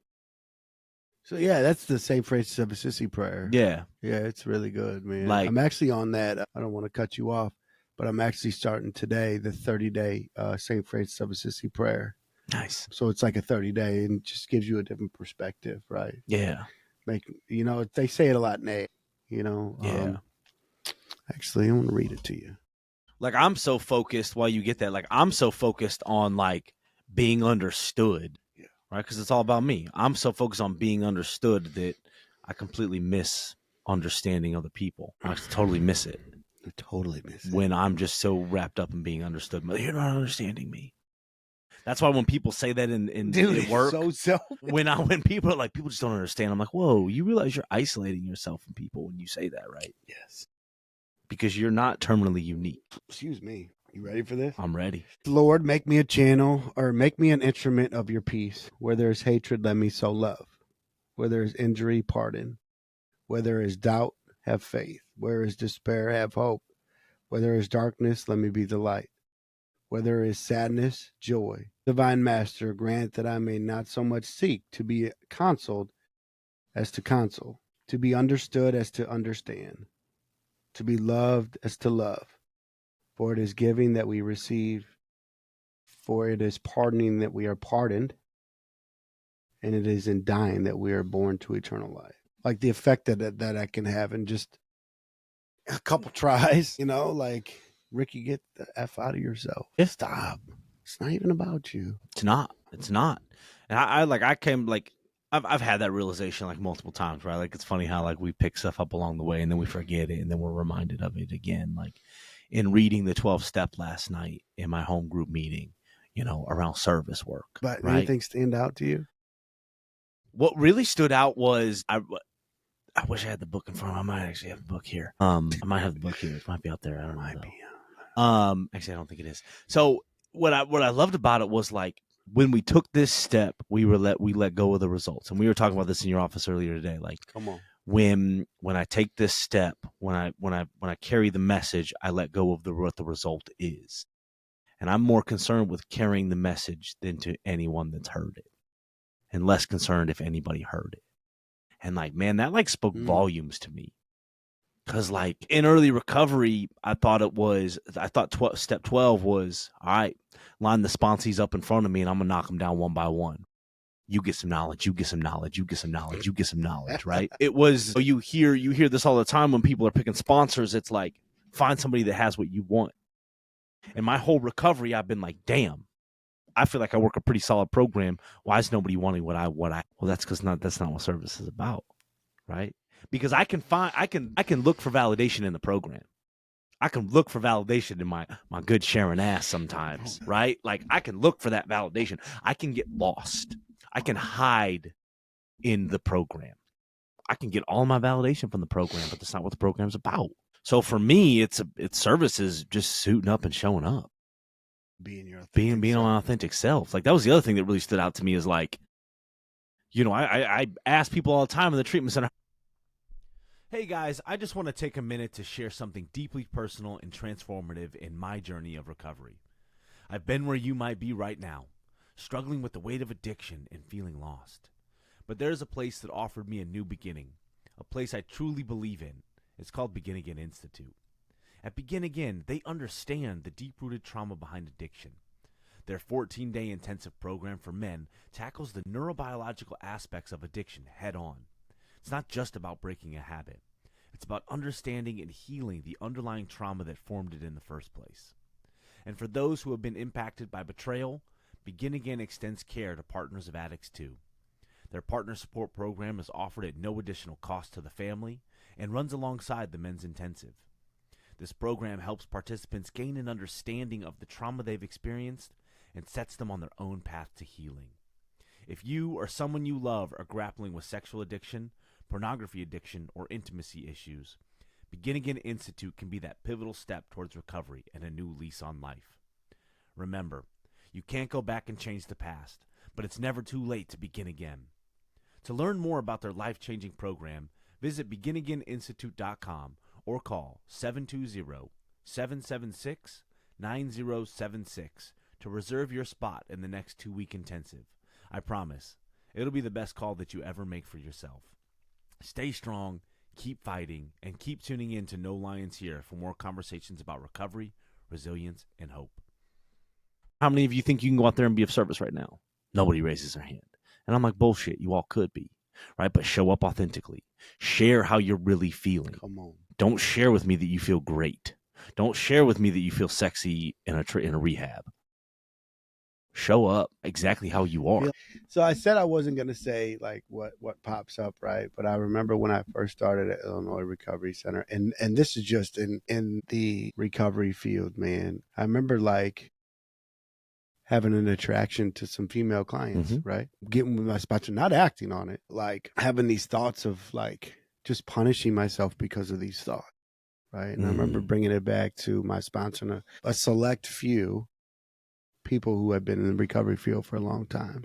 So yeah, that's the St. Francis of Assisi prayer. Yeah. Yeah, it's really good, man. Like, I'm actually on that. I don't want to cut you off, but I'm actually starting today the 30-day St. Francis of Assisi prayer. Nice. So it's like a 30-day and just gives you a different perspective, right? Yeah. They say it a lot in Yeah. Actually, I want to read it to you. Like I'm so focused while you get that, like I'm so focused on like being understood, right? Because it's all about me. I'm so focused on being understood that I completely miss understanding other people. I totally miss it. I totally miss it. When I'm just so wrapped up in being understood. You're not understanding me. That's why when people say that in work, when people are like, people just don't understand. I'm like, whoa, you realize you're isolating yourself from people when you say that, right? Yes. Because you're not terminally unique. Excuse me. You ready for this? I'm ready. Lord, make me a channel or make me an instrument of your peace. Where there is hatred, let me sow love. Where there is injury, pardon. Where there is doubt, have faith. Where is despair, have hope. Where there is darkness, let me be the light. Where there is sadness, joy. Divine Master, grant that I may not so much seek to be counseled as to counsel, to be understood as to understand, to be loved as to love. For it is giving that we receive, for it is pardoning that we are pardoned, and it is in dying that we are born to eternal life. Like the effect that I can have in just a couple tries, like, Ricky, get the F out of yourself. Yeah. Stop. It's not even about you. It's not. And I've had that realization like multiple times, right? Like it's funny how like we pick stuff up along the way and then we forget it and then we're reminded of it again. Like in reading the 12-step last night in my home group meeting, around service work. But right? Anything stand out to you? What really stood out was I wish I had the book in front of me. I might actually have the book here. I might have the book here. It might be out there. I don't know. Actually, I don't think it is. So what I loved about it was like when we took this step, we let go of the results. And we were talking about this in your office earlier today. Like, come on, when I take this step, when I carry the message, I let go of what the result is. And I'm more concerned with carrying the message than to anyone that's heard it, and less concerned if anybody heard it. And like, man, that like spoke volumes to me. Cause like in early recovery, I thought step 12 was, all right, line the sponsees up in front of me and I'm gonna knock them down one by one. You get some knowledge, you get some knowledge, you get some knowledge, you get some knowledge, right? It was, you hear this all the time when people are picking sponsors. It's like, find somebody that has what you want. And my whole recovery, I've been like, damn, I feel like I work a pretty solid program. Why is nobody wanting what I well, that's because that's not what service is about, right? Because I can look for validation in the program. I can look for validation in my good Sharon ass sometimes, right? Like I can look for that validation. I can get lost. I can hide in the program. I can get all my validation from the program, but that's not what the program's about. So for me, it's service is just suiting up and showing up. Being your authentic being my authentic self. Like that was the other thing that really stood out to me is like, I ask people all the time in the treatment center, Hey guys, I just want to take a minute to share something deeply personal and transformative in my journey of recovery. I've been where you might be right now, struggling with the weight of addiction and feeling lost. But there's a place that offered me a new beginning, a place I truly believe in. It's called Begin Again Institute. At Begin Again, they understand the deep-rooted trauma behind addiction. Their 14-day intensive program for men tackles the neurobiological aspects of addiction head on. It's not just about breaking a habit. It's about understanding and healing the underlying trauma that formed it in the first place. And for those who have been impacted by betrayal, Begin Again extends care to partners of addicts too. Their partner support program is offered at no additional cost to the family and runs alongside the men's intensive. This program helps participants gain an understanding of the trauma they've experienced and sets them on their own path to healing. If you or someone you love are grappling with sexual addiction, pornography addiction, or intimacy issues, Begin Again Institute can be that pivotal step towards recovery and a new lease on life. Remember, you can't go back and change the past, but it's never too late to begin again. To learn more about their life-changing program, visit beginagaininstitute.com or call 720-776-9076 to reserve your spot in the next 2-week intensive. I promise, it'll be the best call that you ever make for yourself. Stay strong, keep fighting, and keep tuning in to No Lions Here for more conversations about recovery, resilience, and hope. How many of you think you can go out there and be of service right now? Nobody raises their hand. And I'm like, bullshit, you all could be, right? But show up authentically. Share how you're really feeling. Come on. Don't share with me that you feel great. Don't share with me that you feel sexy in a rehab. Show up exactly how you are. So I said I wasn't going to say like what pops up, right? But I remember when I first started at Illinois Recovery Center, and this is just in the recovery field, man. I remember like having an attraction to some female clients, right? Getting with my sponsor, not acting on it, like having these thoughts of like just punishing myself because of these thoughts, right? And I remember bringing it back to my sponsor and a select few people who had been in the recovery field for a long time.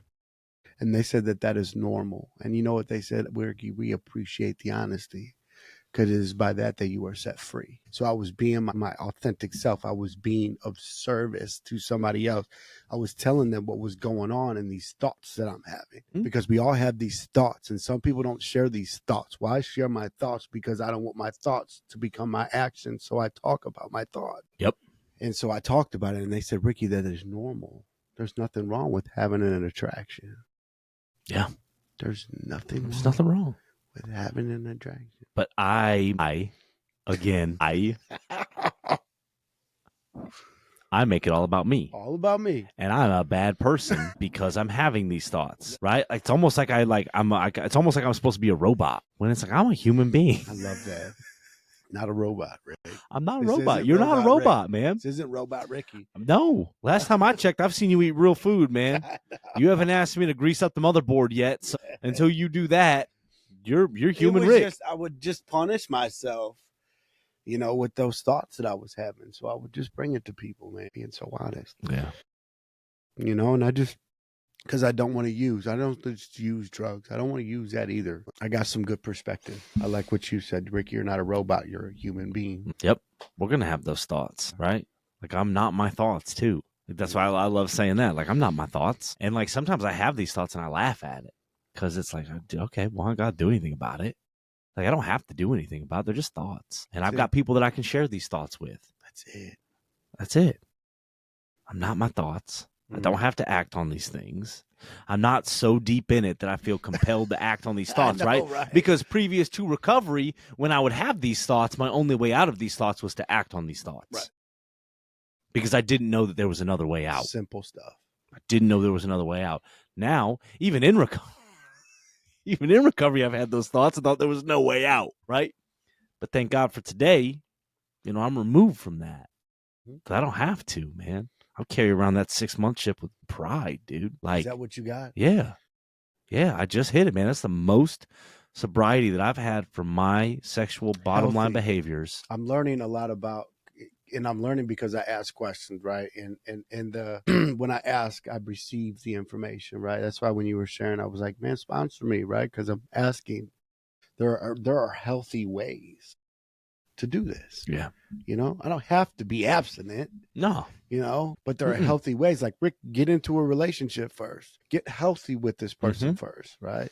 And they said that is normal. And you know what they said? We appreciate the honesty because it is by that you are set free. So I was being my authentic self. I was being of service to somebody else. I was telling them what was going on and these thoughts that I'm having, because we all have these thoughts and some people don't share these thoughts. Well, I share my thoughts because I don't want my thoughts to become my actions. So I talk about my thought. Yep. And so I talked about it and they said, Ricky, that is normal. There's nothing wrong with having an attraction. Yeah. There's nothing wrong with having an attraction. But I make it all about me. All about me. And I'm a bad person because I'm having these thoughts, right? It's almost like it's almost like I'm supposed to be a robot when it's like I'm a human being. I love that. Not a robot, Rick. I'm not a robot. You're not a robot, man. This isn't Robot Ricky. No. Last time I checked, I've seen you eat real food, man. You haven't asked me to grease up the motherboard yet. So until you do that, you're human, Rick. I would just punish myself, with those thoughts that I was having. So I would just bring it to people, man, being so honest. Yeah. And I just, because I don't want to I don't just use drugs. I don't want to use that either. I got some good perspective. I like what you said, Rick. You're not a robot. You're a human being. Yep. We're going to have those thoughts, right? Like, I'm not my thoughts, too. That's why I love saying that. Like, I'm not my thoughts. And, like, sometimes I have these thoughts and I laugh at it because it's like, okay, well, I got to do anything about it. Like, I don't have to do anything about it. They're just thoughts. And I've got people that I can share these thoughts with. That's it. I'm not my thoughts. I don't have to act on these things. I'm not so deep in it that I feel compelled to act on these thoughts, right? Because previous to recovery, when I would have these thoughts, my only way out of these thoughts was to act on these thoughts. Right. Because I didn't know that there was another way out. Simple stuff. I didn't know there was another way out. Now, even in recovery, I've had those thoughts and thought there was no way out, right? But thank God for today, I'm removed from that. I don't have to, man. I'll carry around that 6-month chip with pride, dude. Like, is that what you got? Yeah. Yeah, I just hit it, man. That's the most sobriety that I've had from my sexual bottom line behaviors. I'm learning a lot about, and I'm learning because I ask questions, right? And when I ask, I receive the information, right? That's why when you were sharing, I was like, man, sponsor me, right? Because I'm asking there are healthy ways to do this. Yeah. You know, I don't have to be abstinent, No. you know, but there are Mm-mm. healthy ways. Like, Rick, get into a relationship first. Get healthy with this person first, right?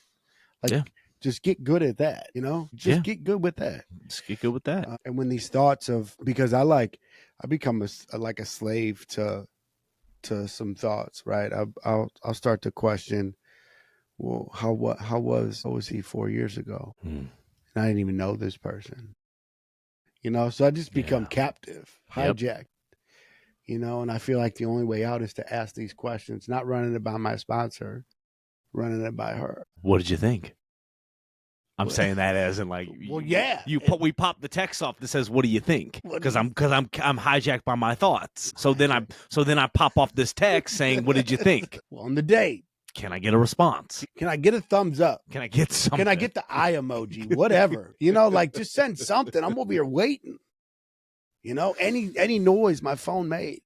Like, Yeah. just get good at that, you know? Just get good with that. Just get good with that. And when these thoughts of, because I become like a slave to some thoughts, right? I'll start to question, well, how was he 4 years ago? And I didn't even know this person, you know? So I just become captive, hijacked, you know? And I feel like the only way out is to ask these questions, not running it by my sponsor, running it by her. What did you think? I'm saying that as in like, well, yeah, we pop the text off that says, "What do you think?" Because I'm hijacked by my thoughts. So then I pop off this text saying, "What did you think?" Well, on the date, can I get a response? Can I get a thumbs up? Can I get something? Can I get the eye emoji? Whatever, you know, like just send something. I'm over here waiting. You know, any noise my phone made.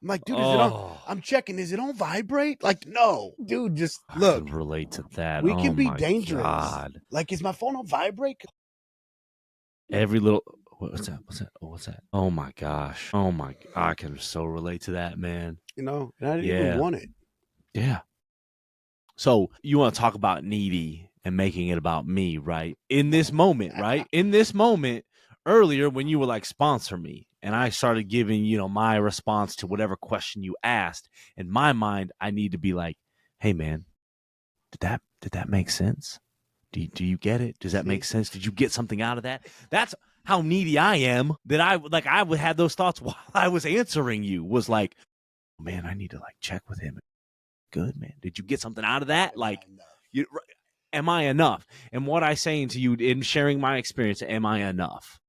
I'm like, dude, is it on? I'm checking. Is it on vibrate? Like, no, dude, just look. I can relate to that. We can be dangerous. God. Like, is my phone on vibrate? Every little, what's that? What's that? Oh my gosh. Oh my, I can so relate to that, man. You know, and I didn't even want it. Yeah. So you want to talk about needy and making it about me, right? In this moment, right? In this moment, earlier when you were like, sponsor me, and I started giving, you know, my response to whatever question you asked, in my mind, I need to be like, hey man, did that make sense? Do you get it? Does that make sense? Did you get something out of that? That's how needy I am, that I would have those thoughts while I was answering you, was like, oh, man, I need to like check with him. Good, man. Did you get something out of that? Like, am I enough? And what I saying to you in sharing my experience, am I enough?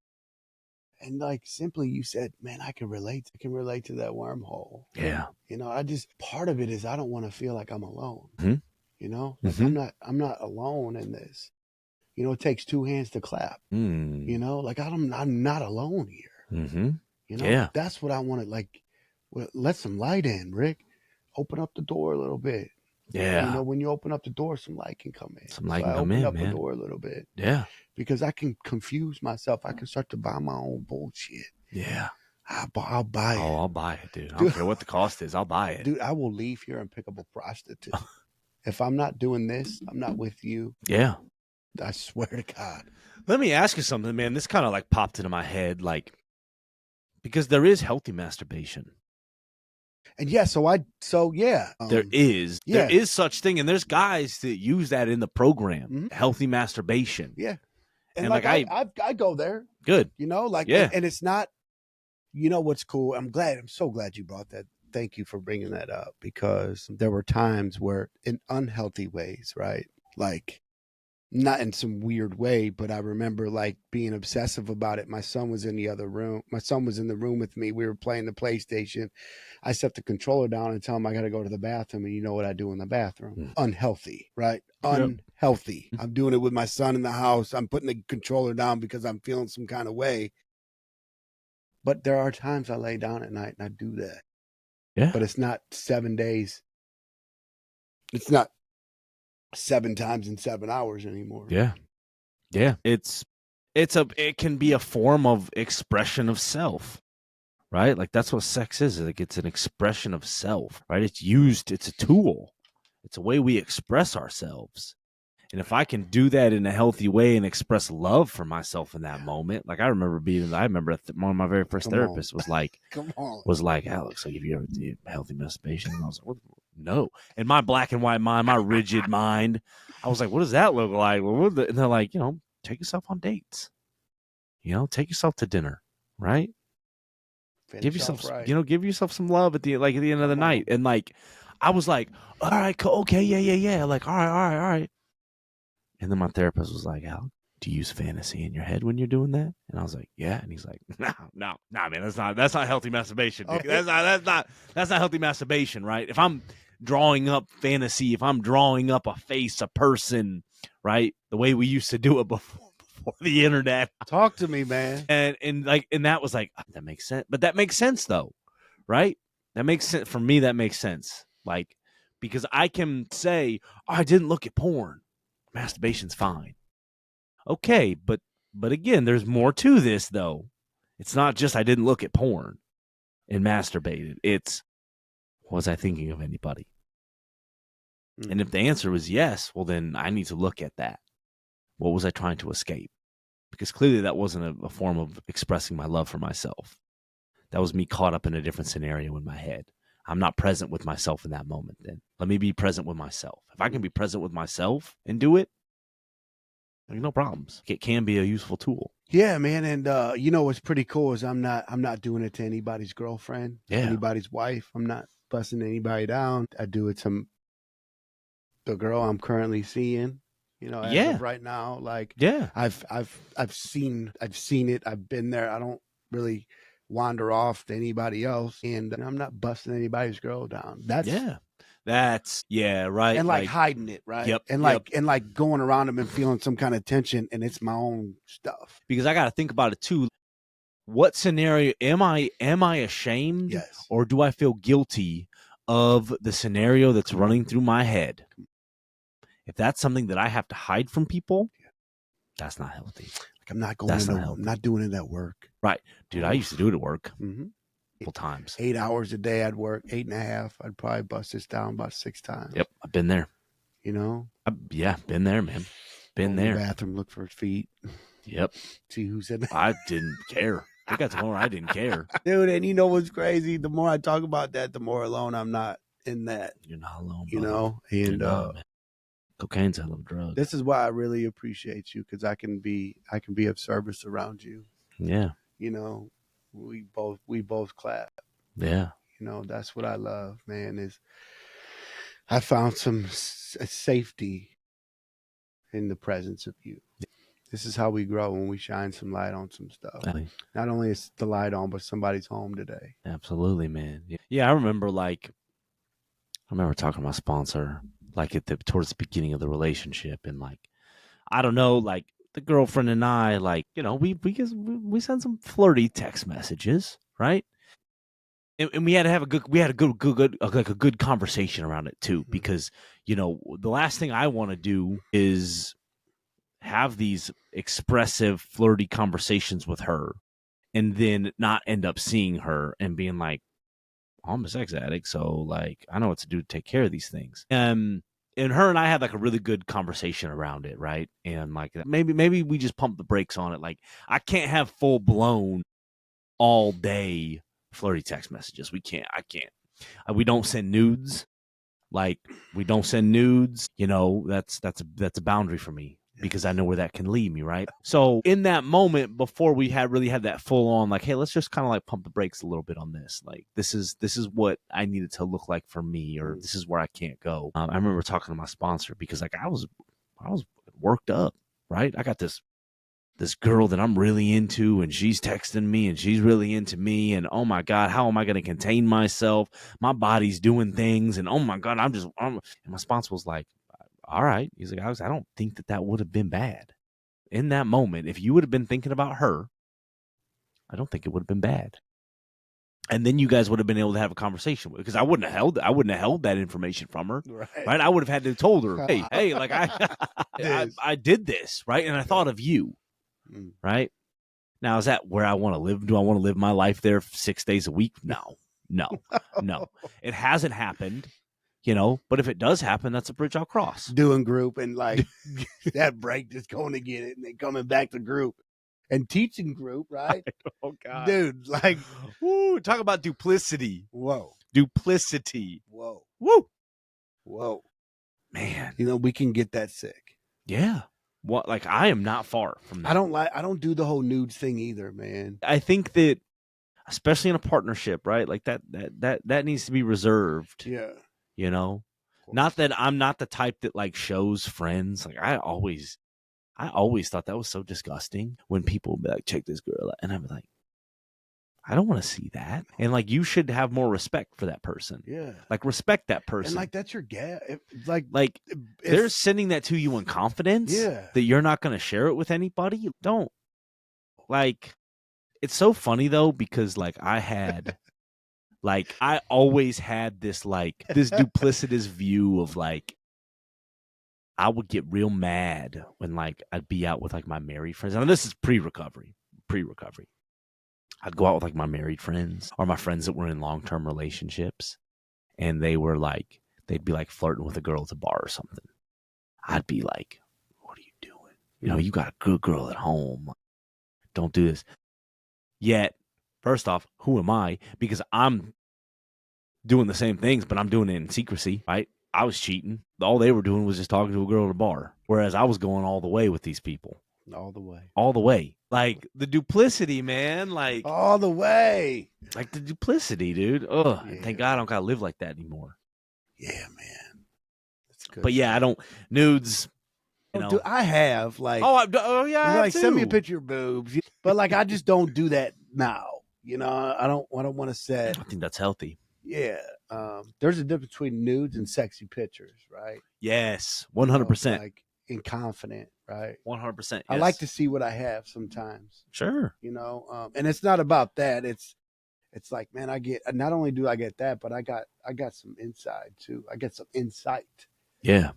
And like, simply you said, man, I can relate to that wormhole. Yeah. You know, part of it is I don't want to feel like I'm alone. Mm-hmm. You know, like I'm not alone in this. You know, it takes two hands to clap. You know, like I'm not alone here. You know, that's what I wanted. Like, let some light in, Rick. Open up the door a little bit. Yeah. You know, when you open up the door, some light can come in. Some light can come in, man. Open up the door a little bit. Yeah. Because I can confuse myself. I can start to buy my own bullshit. Yeah. I'll buy it. Oh, I'll buy it, dude. I don't care what the cost is. I'll buy it. Dude, I will leave here and pick up a prostitute. If I'm not doing this, I'm not with you. Yeah. I swear to God. Let me ask you something, man. This kind of like popped into my head, like, because there is healthy masturbation. And yeah, there is such thing, and there's guys that use that in the program, healthy masturbation. Yeah, and like I go there. Good, you know, like and it's not. You know what's cool? I'm so glad you brought that. Thank you for bringing that up, because there were times where in unhealthy ways, right? Like, not in some weird way, but I remember like being obsessive about it. My son was in the other room. My son was in the room with me. We were playing the PlayStation. I set the controller down and tell him I got to go to the bathroom. And you know what I do in the bathroom? Unhealthy, right? Unhealthy. I'm doing it with my son in the house. I'm putting the controller down because I'm feeling some kind of way. But there are times I lay down at night and I do that. Yeah. But it's not 7 days. It's not 7 times in 7 hours anymore. Yeah. Yeah. It can be a form of expression of self, right? Like that's what sex is. Like it's an expression of self, right? It's a tool. It's a way we express ourselves. And if I can do that in a healthy way and express love for myself in that moment, like I remember one of my very first therapists was like, Alex, like, have you ever did healthy masturbation? And I was like, no. In my black and white mind, my rigid mind, I was like, what does that look like? And they're like, you know, take yourself on dates, you know, take yourself to dinner, right? Give yourself some love at the end of the night. And like, I was like, all right, cool, okay, yeah. Like, all right. And then my therapist was like, Al, do you use fantasy in your head when you're doing that? And I was like, yeah. And he's like, no, man, that's not healthy masturbation. Dude. That's not healthy masturbation, right? If I'm drawing up fantasy, if I'm drawing up a face, a person, right, the way we used to do it before the internet. Talk to me, man. And that was like, that makes sense. But that makes sense though, right? That makes sense for me. That makes sense, like, because I can say, I didn't look at porn. Masturbation's fine. Okay, but again, there's more to this though. It's not just I didn't look at porn and masturbated. It's, was I thinking of anybody? And if the answer was yes, well, then I need to look at that. What was I trying to escape? Because clearly that wasn't a form of expressing my love for myself. That was me caught up in a different scenario in my head. I'm not present with myself in that moment then. Let me be present with myself. If I can be present with myself and do it, there's no problems. It can be a useful tool. Yeah, man. And what's pretty cool is I'm not doing it to anybody's girlfriend, anybody's wife. I'm not busting anybody down. I do it to the girl I'm currently seeing. As of right now, like, I've seen it. I've been there. I don't really wander off to anybody else, and I'm not busting anybody's girl down. That's right. And like hiding it, right? Yep. And like going around them and feeling some kind of tension, and it's my own stuff. Because I got to think about it too. What scenario am I ashamed? Yes. Or do I feel guilty of the scenario that's running through my head? If that's something that I have to hide from people, that's not healthy. Like, I'm not doing it at work. Right. Dude, I used to do it at work. Mm-hmm. Couple times. 8 hours a day I'd work, 8.5. I'd probably bust this down about 6 times. Yep. I've been there. Been there, man. Been there. The bathroom, look for feet. Yep. See who's in there. I didn't care. I got to the point where I didn't care. Dude, and you know what's crazy? The more I talk about that, the more alone I'm not in that. You're not alone, you know? And cocaine's a hell of a drug. This is why I really appreciate you, because I can be of service around you. Yeah. We both clap. Yeah. That's what I love, man, is I found some safety in the presence of you. This is how we grow, when we shine some light on some stuff. Not only is the light on, but somebody's home today. Absolutely, man. Yeah, I remember talking to my sponsor towards the beginning of the relationship, and I don't know, the girlfriend and I, we sent some flirty text messages, right? And we had to have a good conversation around it too, because the last thing I want to do is have these expressive, flirty conversations with her, and then not end up seeing her and being like, I'm a sex addict, so I know what to do to take care of these things. And her and I had a really good conversation around it, right? And maybe we just pump the brakes on it. I can't have full blown all day flirty text messages. I can't. We don't send nudes. We don't send nudes. That's a boundary for me, because I know where that can lead me, right? So in that moment, before we really had that full on, hey, let's just kind of pump the brakes a little bit on this. This is what I needed to look like for me, or this is where I can't go. I remember talking to my sponsor, because I was worked up, right? I got this girl that I'm really into, and she's texting me, and she's really into me, and oh my God, how am I going to contain myself? My body's doing things, and oh my God, and my sponsor was like, all right. He's like, I don't think that would have been bad. In that moment, if you would have been thinking about her, I don't think it would have been bad. And then you guys would have been able to have a conversation with, because I wouldn't have held that information from her, right? I would have had to have told her, hey, I did this, right? And I thought of you, right? Now, is that where I want to live? Do I want to live my life there 6 days a week? No. It hasn't happened. But if it does happen, that's a bridge I'll cross. Doing group and that break, just going to get it and then coming back to group and teaching group, right? Oh God, dude, woo, talk about duplicity. Whoa, duplicity. Whoa, woo, man. We can get that sick. Yeah. What? I am not far from that. I don't do the whole nudes thing either, man. I think that, especially in a partnership, right? That needs to be reserved. Yeah. Not that I'm not the type that shows friends. I always thought that was so disgusting when people would be like, check this girl out. And I'm like, I don't want to see that. And you should have more respect for that person. Yeah. Respect that person. And that's your gap. They're sending that to you in confidence. Yeah. That you're not going to share it with anybody. Don't. It's so funny though, because I had I always had this this duplicitous view of I would get real mad when like I'd be out with like my married friends. And this is pre-recovery. I'd go out with like my married friends or my friends that were in long-term relationships, and they'd be like flirting with a girl at the bar or something. I'd be like, what are you doing? You know, you got a good girl at home. Don't do this. Yet, first off, who am I? Because I'm doing the same things, but I'm doing it in secrecy, right? I was cheating. All they were doing was just talking to a girl at a bar, whereas I was going all the way with these people. All the way. All the way. Like the duplicity, man. Like all the way. Like the duplicity, dude. Ugh. Yeah, thank God I don't gotta live like that anymore. Yeah, man. That's good. But yeah, I don't nudes. You know. Dude, I have like. Oh yeah. I have like too. send me a picture of boobs, but like I just don't do that now. You know, I don't want to set. I think that's healthy. Yeah. There's a difference between nudes and sexy pictures, right? Yes, 100%. Like and confident, right? 100%. Yes. I like to see what I have sometimes. Sure. You know, and it's not about that. It's like, man, I get not only do I get that, but I got some inside too. I get some insight. Yeah.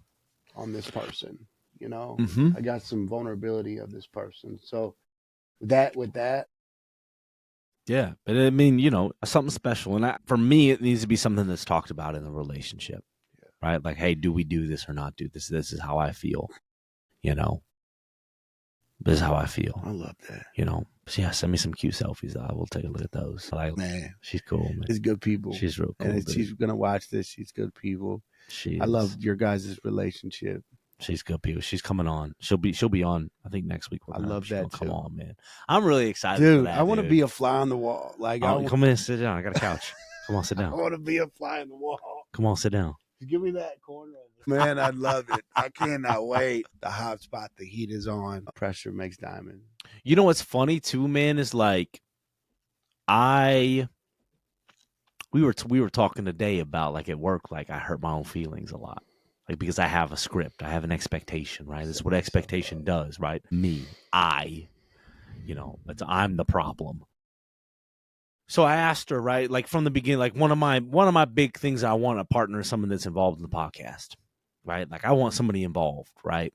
On this person, you know, mm-hmm. I got some vulnerability of this person. So with that. Yeah, but I mean, you know, something special. And for me, it needs to be something that's talked about in the relationship, right? Like, hey, do we do this or not do this? This is how I feel, you know. This is how I feel. I love that. You know, so yeah, send me some cute selfies. I will take a look at those. Like, man, she's cool, man. She's good people. She's real cool. And she's going to watch this. She's good people. I love your guys' relationship. She's good people. She's coming on. She'll be on, I think, next week. I love that too. Come on, man. I'm really excited dude, for that, I want to be a fly on the wall. Like, come in and sit down. I got a couch. Come on, sit down. I want to be a fly on the wall. Come on, sit down. Give me that corner. Man, I love it. I cannot wait. The hot spot, the heat is on. Pressure makes diamond. You know what's funny too, man, is like we were talking today about like at work, like I hurt my own feelings a lot. Like because I have a script, I have an expectation, right? This is what expectation does, right? I'm the problem. So I asked her, right, like from the beginning, like one of my big things, I want a partner, someone that's involved in the podcast, right? Like I want somebody involved, right?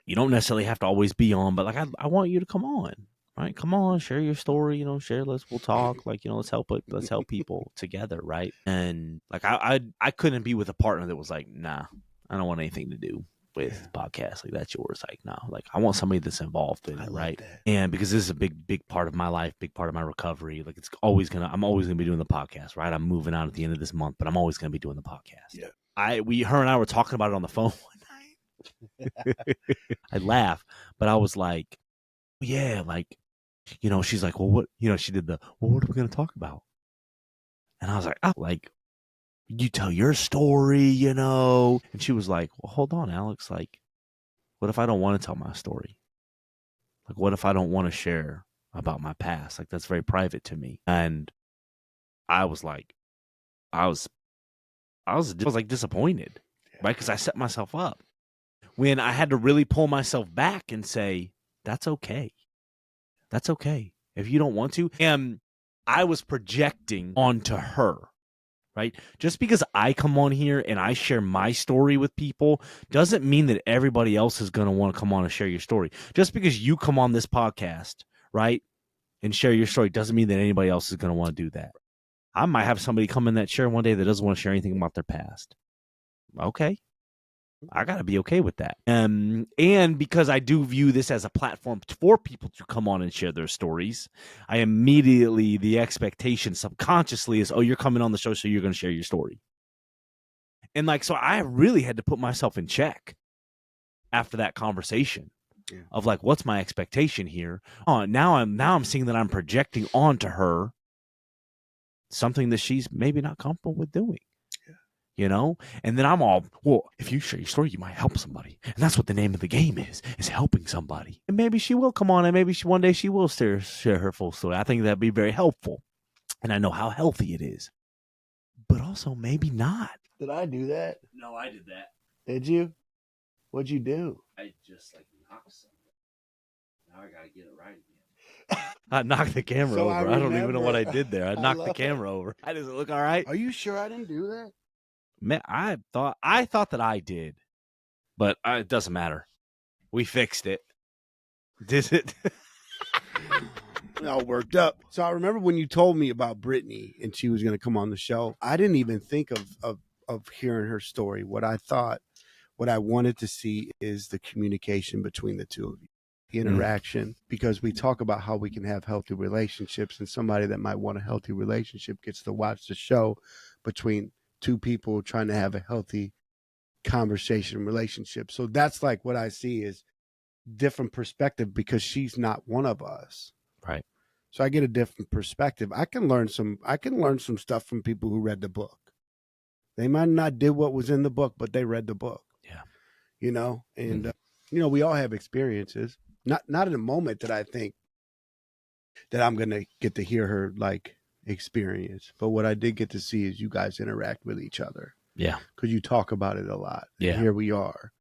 You don't necessarily have to always be on, but like I want you to come on, right? Come on, share your story, you know, we'll talk, like, you know, let's help people together, right? And like I couldn't be with a partner that was like, nah, I don't want anything to do with the podcast. Like that's yours. Like, no, like I want somebody that's involved in it, right? And because this is a big part of my life, big part of my recovery. Like I'm always gonna be doing the podcast, right? I'm moving out at the end of this month, but I'm always gonna be doing the podcast. Yeah. Her and I were talking about it on the phone one night. I laugh, but I was like, yeah, like, you know, she's like, well, what, you know, she did what are we gonna talk about? And I was like, oh, like, you tell your story, you know? And she was like, well, hold on, Alex. Like, what if I don't want to tell my story? Like, what if I don't want to share about my past? Like, that's very private to me. And I was like, I was like disappointed, right? Because I set myself up when I had to really pull myself back and say, that's okay. That's okay. If you don't want to. And I was projecting onto her. Right? Just because I come on here and I share my story with people doesn't mean that everybody else is going to want to come on and share your story. Just because you come on this podcast, right, and share your story doesn't mean that anybody else is going to want to do that. I might have somebody come in that share one day that doesn't want to share anything about their past. Okay. I got to be okay with that. And because I do view this as a platform for people to come on and share their stories, I immediately, the expectation subconsciously is, oh, you're coming on the show, so you're going to share your story. And like, so I really had to put myself in check after that conversation of like, what's my expectation here? Oh, now I'm seeing that I'm projecting onto her something that she's maybe not comfortable with doing. You know, and then I'm all, well, if you share your story, you might help somebody. And that's what the name of the game is helping somebody. And maybe she will come on and maybe one day she will share her full story. I think that'd be very helpful. And I know how healthy it is. But also maybe not. Did I do that? No, I did that. Did you? What'd you do? I just like knocked something. Now I got to get it right again. I knocked the camera over. I don't even know what I did there. I knocked the camera over. Does it look all right? Are you sure I didn't do that? Man, I thought that I did, but it doesn't matter. We fixed it. Did it? All worked up. So I remember when you told me about Brittany and she was going to come on the show. I didn't even think of hearing her story. What I wanted to see is the communication between the two of you, the interaction, because we talk about how we can have healthy relationships, and somebody that might want a healthy relationship gets to watch the show between two people trying to have a healthy conversation relationship. So that's like what I see is different perspective because she's not one of us. Right. So I get a different perspective. I can learn some stuff from people who read the book. They might not did what was in the book, but they read the book. Yeah. You know, and we all have experiences. Not in a moment that I think that I'm going to get to hear her like experience, but what I did get to see is you guys interact with each other. Yeah. Because you talk about it a lot. Yeah. And here we are.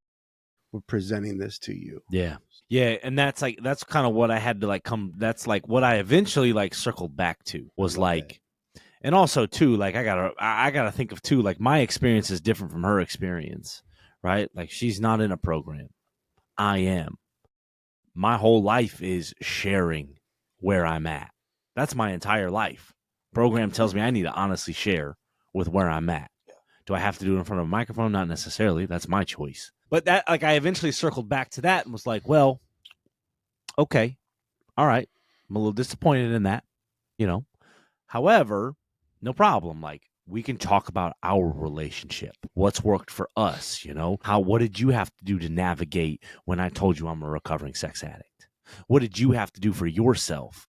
We're presenting this to you. Yeah. Yeah, and that's kind of what I had to like come. That's like what I eventually like circled back to was like, and also too like I gotta think of too like my experience is different from her experience, right? Like she's not in a program. I am. My whole life is sharing where I'm at. That's my entire life. Program tells me I need to honestly share with where I'm at. Do I have to do it in front of a microphone? Not necessarily. That's my choice. But that, like, I eventually circled back to that and was like, well, okay, all right. I'm a little disappointed in that, you know. However, no problem. Like, we can talk about our relationship. What's worked for us, you know? What did you have to do to navigate when I told you I'm a recovering sex addict? What did you have to do for yourself,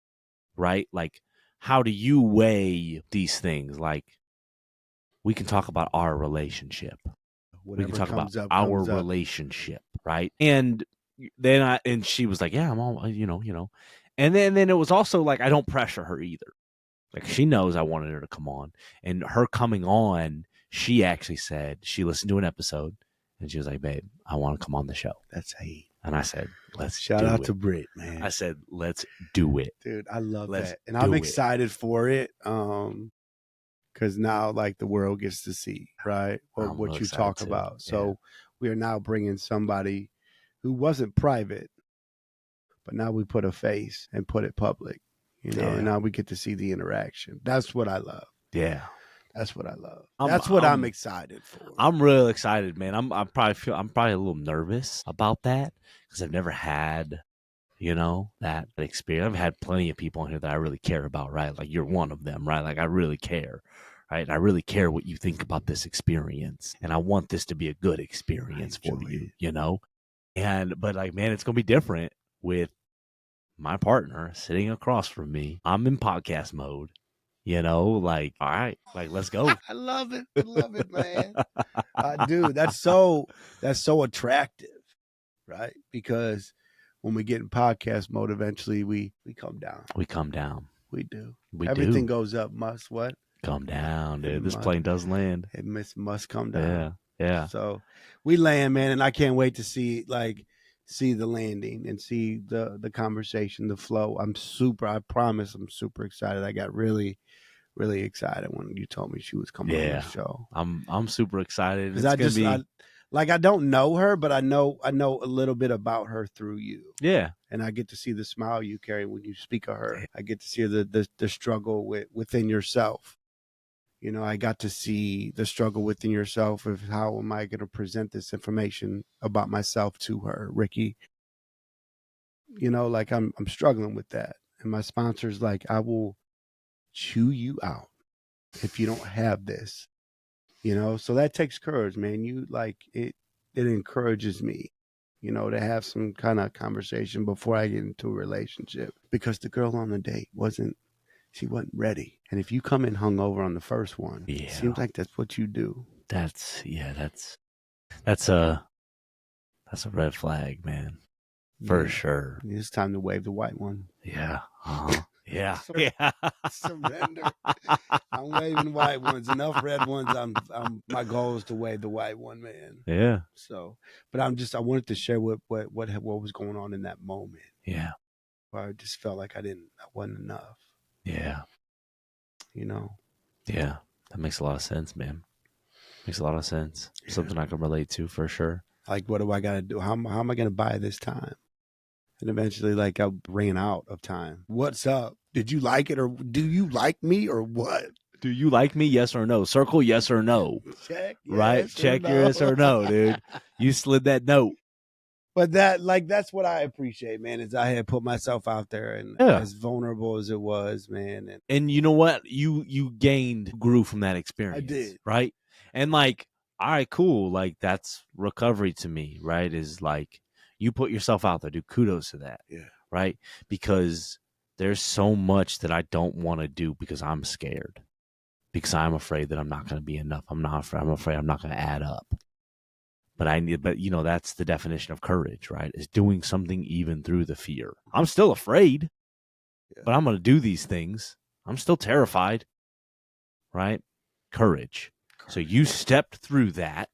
right? Like, how do you weigh these things? Like, we can talk about our relationship. Whatever we can talk about comes up, our comes up. relationship, right? And then she was like, yeah, I'm all, you know. And then it was also like, I don't pressure her either. Like, she knows I wanted her to come on. And her coming on, she actually said, she listened to an episode and she was like, babe, I want to come on the show. That's hate. And I said, let's Shout do out it. to Britt, man. I said, let's do it. Dude, I love Let's that. And I'm do it. excited for it. Because now like the world gets to see, right? I'm What real you excited talk too. about. Yeah. So we are now bringing somebody who wasn't private, but now we put a face and put it public, you know, Yeah. and now we get to see the interaction. That's what I love. Yeah. That's what I love. I'm- That's what I'm I'm- excited for. I'm real excited, man. I'm probably a little nervous about that because I've never had, you know, that experience. I've had plenty of people in here that I really care about, right? Like, you're one of them, right? Like, I really care, right? And I really care what you think about this experience, and I want this to be a good experience for you, you know. But like, man, it's gonna be different with my partner sitting across from me. I'm in podcast mode. You know, like, all right, like, let's go. I love it. I love it, man. Dude, that's so attractive, right? Because when we get in podcast mode, eventually we come down. We come down. We do. We Everything do. goes up, must what? Come down, dude. This must- plane does land. It must come down. Yeah. Yeah. So we land, man, and I can't wait to see the landing and see the conversation, the flow. I promise I'm super excited. I got really, really excited when you told me she was coming on the show. I'm super excited. Because I don't know her, but I know a little bit about her through you. Yeah. And I get to see the smile you carry when you speak of her. I get to see the struggle within yourself. You know, I got to see the struggle within yourself of how am I going to present this information about myself to her, Ricky. You know, like I'm struggling with that. And my sponsor's like, I will chew you out if you don't have this. You know, so that takes courage, man. You like it encourages me, you know, to have some kind of conversation before I get into a relationship. Because the girl on the date wasn't ready. And if you come in hungover on the first one, it seems like that's what you do. That's a red flag, man. For sure. It's time to wave the white one. Yeah. Yeah. Surrender. I'm waving white ones. Enough red ones. My goal is to wave the white one, man. Yeah. So, but I wanted to share what was going on in that moment. Yeah. Where I just felt like I wasn't enough. Yeah. You know. Yeah. That makes a lot of sense, man. Makes a lot of sense. Yeah. Something I can relate to for sure. Like, what do I got to do? How am I going to buy this time? And eventually, like, I ran out of time. What's up? Did you like it, or do you like me, or what? Do you like me? Yes or no? Circle yes or no. Check, Right? yes Check or your no. yes or no, dude. You slid that note. But that's what I appreciate, man, is I had put myself out there, and Yeah. as vulnerable as it was, man. And you know what? You grew from that experience. I did. Right? And like, all right, cool. Like, that's recovery to me, right? Is like, you put yourself out there. Do kudos to that. Yeah. Right? Because there's so much that I don't want to do because I'm scared. Because I'm afraid that I'm not going to be enough. I'm afraid I'm not going to add up. But you know, that's the definition of courage, right? Is doing something even through the fear. I'm still afraid, but I'm going to do these things. I'm still terrified, right? Courage. So you stepped through that.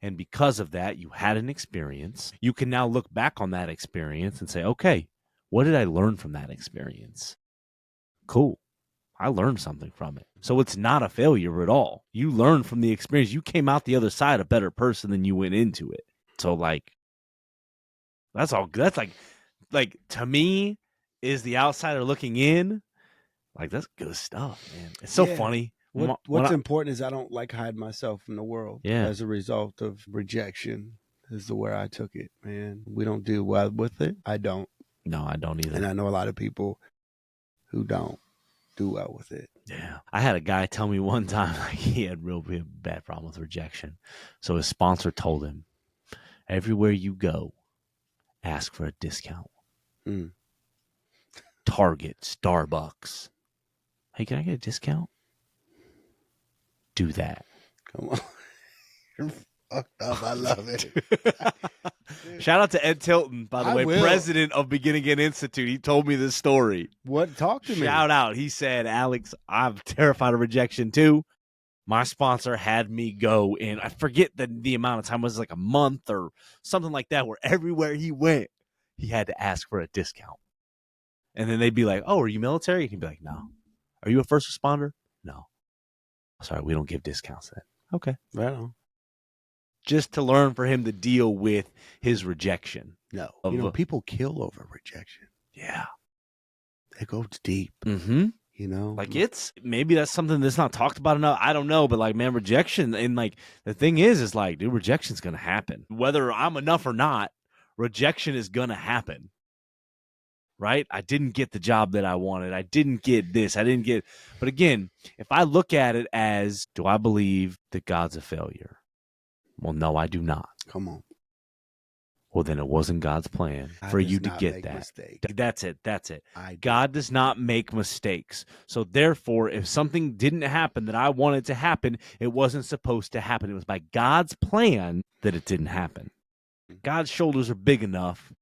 And because of that, you had an experience. You can now look back on that experience and say, okay, what did I learn from that experience? Cool. I learned something from it. So it's not a failure at all. You learned from the experience. You came out the other side a better person than you went into it. So like, that's all. That's like to me, is the outsider looking in. Like, that's good stuff, man. It's so funny. What's important is I don't like hide myself from the world. Yeah. As a result of rejection is the way I took it, man. We don't do well with it. I don't. No, I don't either. And I know a lot of people who don't do well with it. Yeah. I had a guy tell me one time, like, he had real bad problem with rejection. So his sponsor told him, everywhere you go, ask for a discount. Target, Starbucks. Hey, can I get a discount? Do that. Come on. You're fucked up. I love it. Shout out to Ed Tilton, by the way, president of Begin Again Institute. He told me this story. What? Talk to me. Shout out. He said, Alex, I'm terrified of rejection too. My sponsor had me go in, I forget the amount of time, it was like a month or something like that, where everywhere he went, he had to ask for a discount. And then they'd be like, oh, are you military? And he'd be like, no. Are you a first responder? No. Sorry, we don't give discounts then. Okay. Right on. Just to learn for him to deal with his rejection. No. You know, people kill over rejection. Yeah. It goes deep. Mm-hmm. You know? Like, it's, maybe that's something that's not talked about enough. I don't know. But like, man, rejection, and like, the thing is like, dude, rejection's going to happen. Whether I'm enough or not, rejection is going to happen. Right? I didn't get the job that I wanted. I didn't get this. But again, if I look at it as, do I believe that God's a failure? Well, no, I do not. Come on. Well, then it wasn't God's plan for you to get that. That's it. God does not make mistakes. So therefore, if something didn't happen that I wanted to happen, it wasn't supposed to happen. It was by God's plan that it didn't happen. God's shoulders are big enough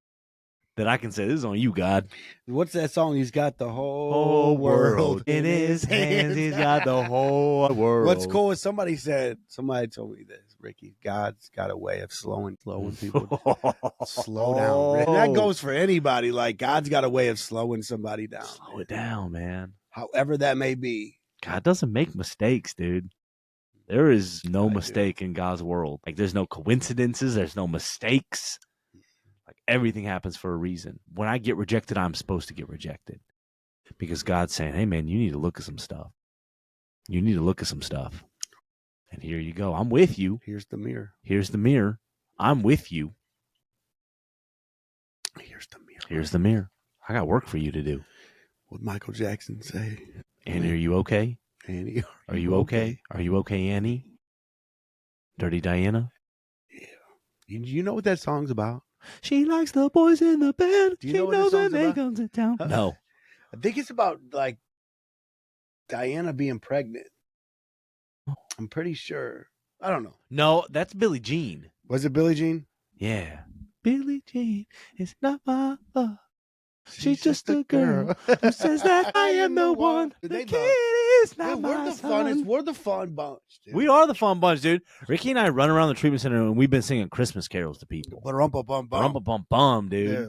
that I can say, this is on you, God. What's that song? He's got the whole world in his hands. He's got the whole world. What's cool is somebody told me this, Ricky, God's got a way of slowing people down. Slow down. And that goes for anybody. Like, God's got a way of slowing somebody down. Slow it down, man. However that may be. God doesn't make mistakes, dude. There is no mistake in God's world. Like, there's no coincidences. There's no mistakes. Like, everything happens for a reason. When I get rejected, I'm supposed to get rejected. Because God's saying, hey, man, you need to look at some stuff. You need to look at some stuff. And here you go. I'm with you. Here's the mirror. Here's the mirror. I'm with you. Here's the mirror. Here's the mirror. I got work for you to do. What Michael Jackson say? Annie, are you okay? Annie, are you okay? Are you okay, Annie? Dirty Diana? Yeah. You know what that song's about? She likes the boys in the band. Do you know she what knows this song's when they about? come to town. No. I think it's about, like, Diana being pregnant. I'm pretty sure. I don't know. No, that's Billie Jean. Was it Billie Jean? Yeah. Billie Jean is not my love. She's just a girl who says that I am the one. The kid is not my son. We're the fun bunch, dude. We are the fun bunch, dude. Ricky and I run around the treatment center and we've been singing Christmas carols to people. Bum, dude. Yeah.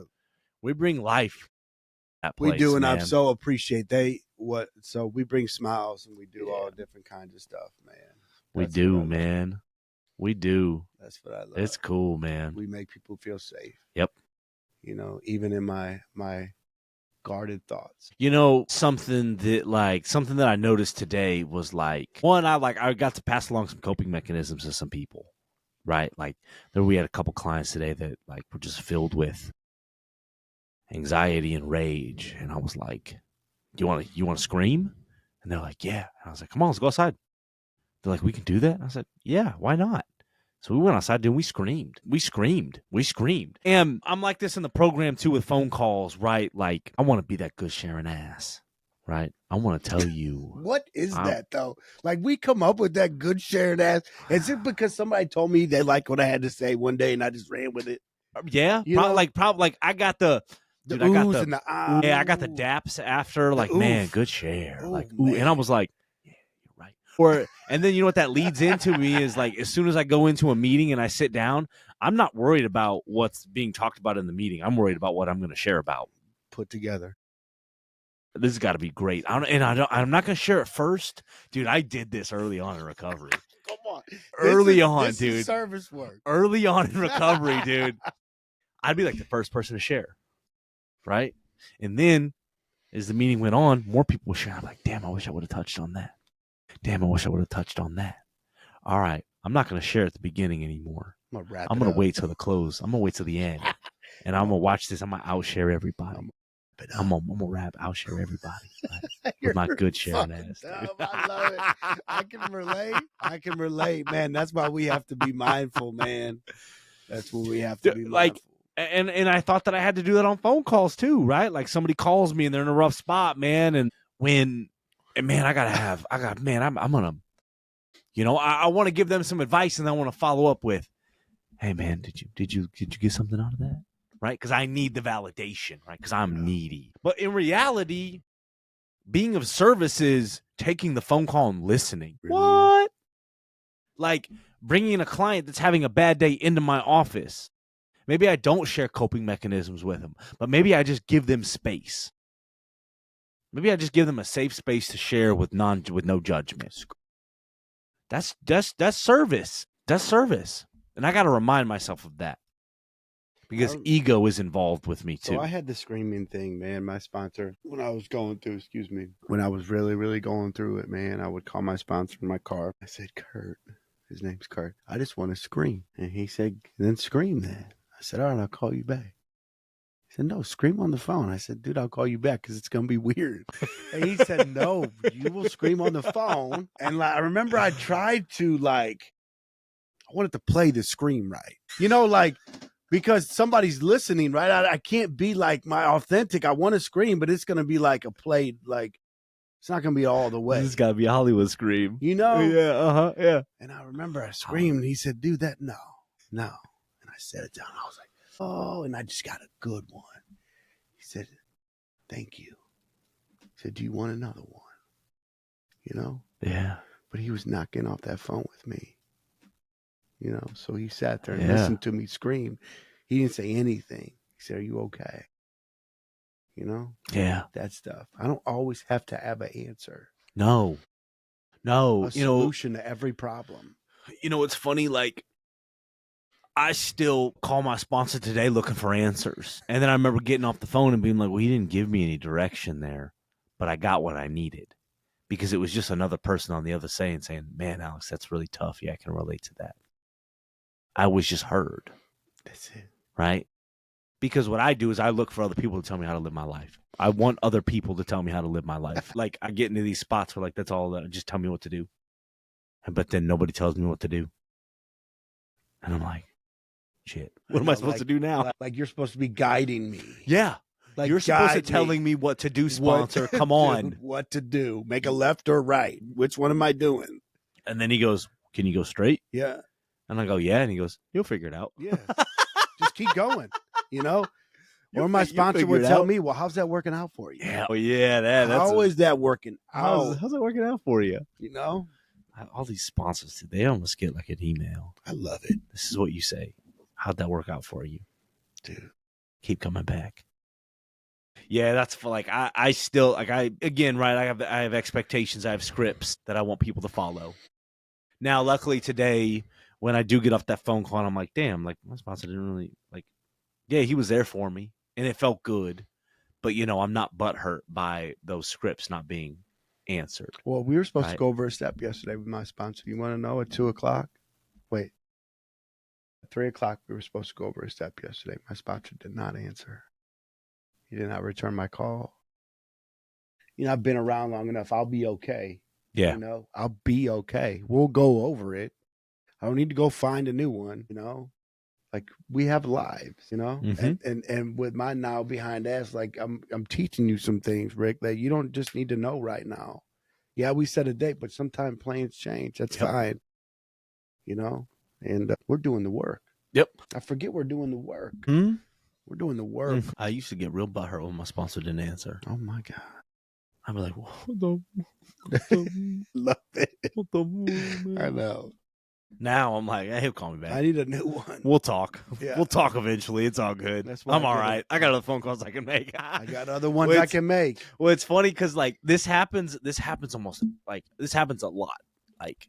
We bring life to that place, we do, and man. I so appreciate so we bring smiles and we do all different kinds of stuff, man. We do, man. We do. That's what I love. It's cool, man. We make people feel safe. Yep. You know, even in my guarded thoughts. You know, something that I noticed today was like, one, I got to pass along some coping mechanisms to some people, right? Like we had a couple clients today that like were just filled with anxiety and rage, and I was like, you want to scream? And they're like, yeah. And I was like, come on, let's go outside. They're like, we can do that? And I said, yeah, why not? So we went outside, dude. We screamed. And I'm like this in the program too with phone calls, right? Like, I want to be that good sharing ass, right? I want to tell you. What is that though? Like, we come up with that good sharing ass. Is it because somebody told me they liked what I had to say one day and I just ran with it? Yeah, probably like I got the dude, I got the and the ah. Yeah, I got the daps after, like, man, good share. Ooh, like, ooh, man. and I was like, yeah, you're right. And then you know what that leads into me is like, as soon as I go into a meeting and I sit down, I'm not worried about what's being talked about in the meeting. I'm worried about what I'm going to share about. Put together. This has got to be great. I'm not going to share it first, dude. I did this early on in recovery. Come on, Dude. Is service work. Early on in recovery, dude. I'd be like the first person to share, right? And then as the meeting went on, more people were sharing. I'm like, damn, I wish I would have touched on that. Damn, I wish I would have touched on that. All right, I'm not going to share at the beginning anymore. I'm going to wait till the close. I'm going to wait till the end. And I'm going to watch this. I'm going to outshare everybody. I'm going to outshare everybody. Right? With my good sharing ass. I love it. I can relate, man. That's why we have to be mindful, man. That's what we have to be mindful. And I thought that I had to do that on phone calls too, right? Like somebody calls me and they're in a rough spot, man. And man, I'm gonna, I want to give them some advice and I want to follow up with, hey man, did you get something out of that? Right? Because I need the validation, right? Because I'm needy. But in reality, being of service is taking the phone call and listening. Really? What? Like bringing a client that's having a bad day into my office. Maybe I don't share coping mechanisms with them, but maybe I just give them space. Maybe I just give them a safe space to share with no judgment. That's service. That's service. And I got to remind myself of that because ego is involved with me too. So I had the screaming thing, man. My sponsor, when I was really, really going through it, man, I would call my sponsor in my car. I said, Kurt, his name's Kurt, I just want to scream. And he said, then scream then. I said, all right, I'll call you back. He said, no, scream on the phone. I said, dude, I'll call you back because it's going to be weird. And he said, no, you will scream on the phone. And I remember I tried to I wanted to play the scream right. Because somebody's listening, right? I can't be like my authentic. I want to scream, but it's going to be like a play, it's not going to be all the way. This has got to be a Hollywood scream. Yeah, yeah. And I remember I screamed and he said, dude, no. And I set it down. I was like, oh, and I just got a good one. He said, thank you. He said, do you want another one? Yeah. But he was not getting off that phone with me. So he sat there and listened to me scream. He didn't say anything. He said, are you okay? Yeah. That stuff. I don't always have to have an answer. No. A solution to every problem. It's funny, I still call my sponsor today looking for answers. And then I remember getting off the phone and being like, well, he didn't give me any direction there, but I got what I needed because it was just another person on the other side saying, man, Alex, that's really tough. Yeah, I can relate to that. I was just heard. That's it. Right? Because what I do is I look for other people to tell me how to live my life. I want other people to tell me how to live my life. I get into these spots where that's all that, just tell me what to do. But then nobody tells me what to do. And I'm like, shit, what am I supposed to do now? Like you're supposed to be guiding me. Yeah. You're supposed to telling me what to do, sponsor. Come on. What to do. Make a left or right. Which one am I doing? And then he goes, can you go straight? Yeah. And I go, yeah. And he goes, you'll figure it out. Yeah. Just keep going, Or my sponsor would tell me, well, how's that working out for you? Yeah. Oh, yeah. How is that working out? How's that working out for you? All these sponsors, they almost get like an email. I love it. This is what you say. How'd that work out for you? Dude. Keep coming back. Yeah, that's for I still again, right? I have expectations. I have scripts that I want people to follow. Now, luckily today when I do get off that phone call, and I'm like, damn, like my sponsor didn't really like. Yeah, he was there for me, and it felt good. But I'm not butthurt by those scripts not being answered. Well, we were supposed to Right. go over a step yesterday with my sponsor. You want to know at 2:00? Wait, at 3:00 we were supposed to go over a step yesterday. My sponsor did not answer. He did not return my call. I've been around long enough. I'll be okay. Yeah. I'll be okay. We'll go over it. I don't need to go find a new one. Like we have lives. Mhm. And with my now behind ass, like I'm teaching you some things, Rick, that you don't just need to know right now. Yeah, we set a date, but sometimes plans change. That's Yep. fine. And we're doing the work. Yep. I forget we're doing the work. Hmm? We're doing the work. I used to get real butthurt when my sponsor didn't answer. Oh my God. I'd be like, Love it. what the I know. Now I'm like, he'll call me back. I need a new one. We'll talk. Yeah. We'll talk eventually. It's all good. That's why I'm I all get right. I got other phone calls I can make. I got other ones Well, I can make. Well, it's funny because like this happens almost like this happens a lot. Like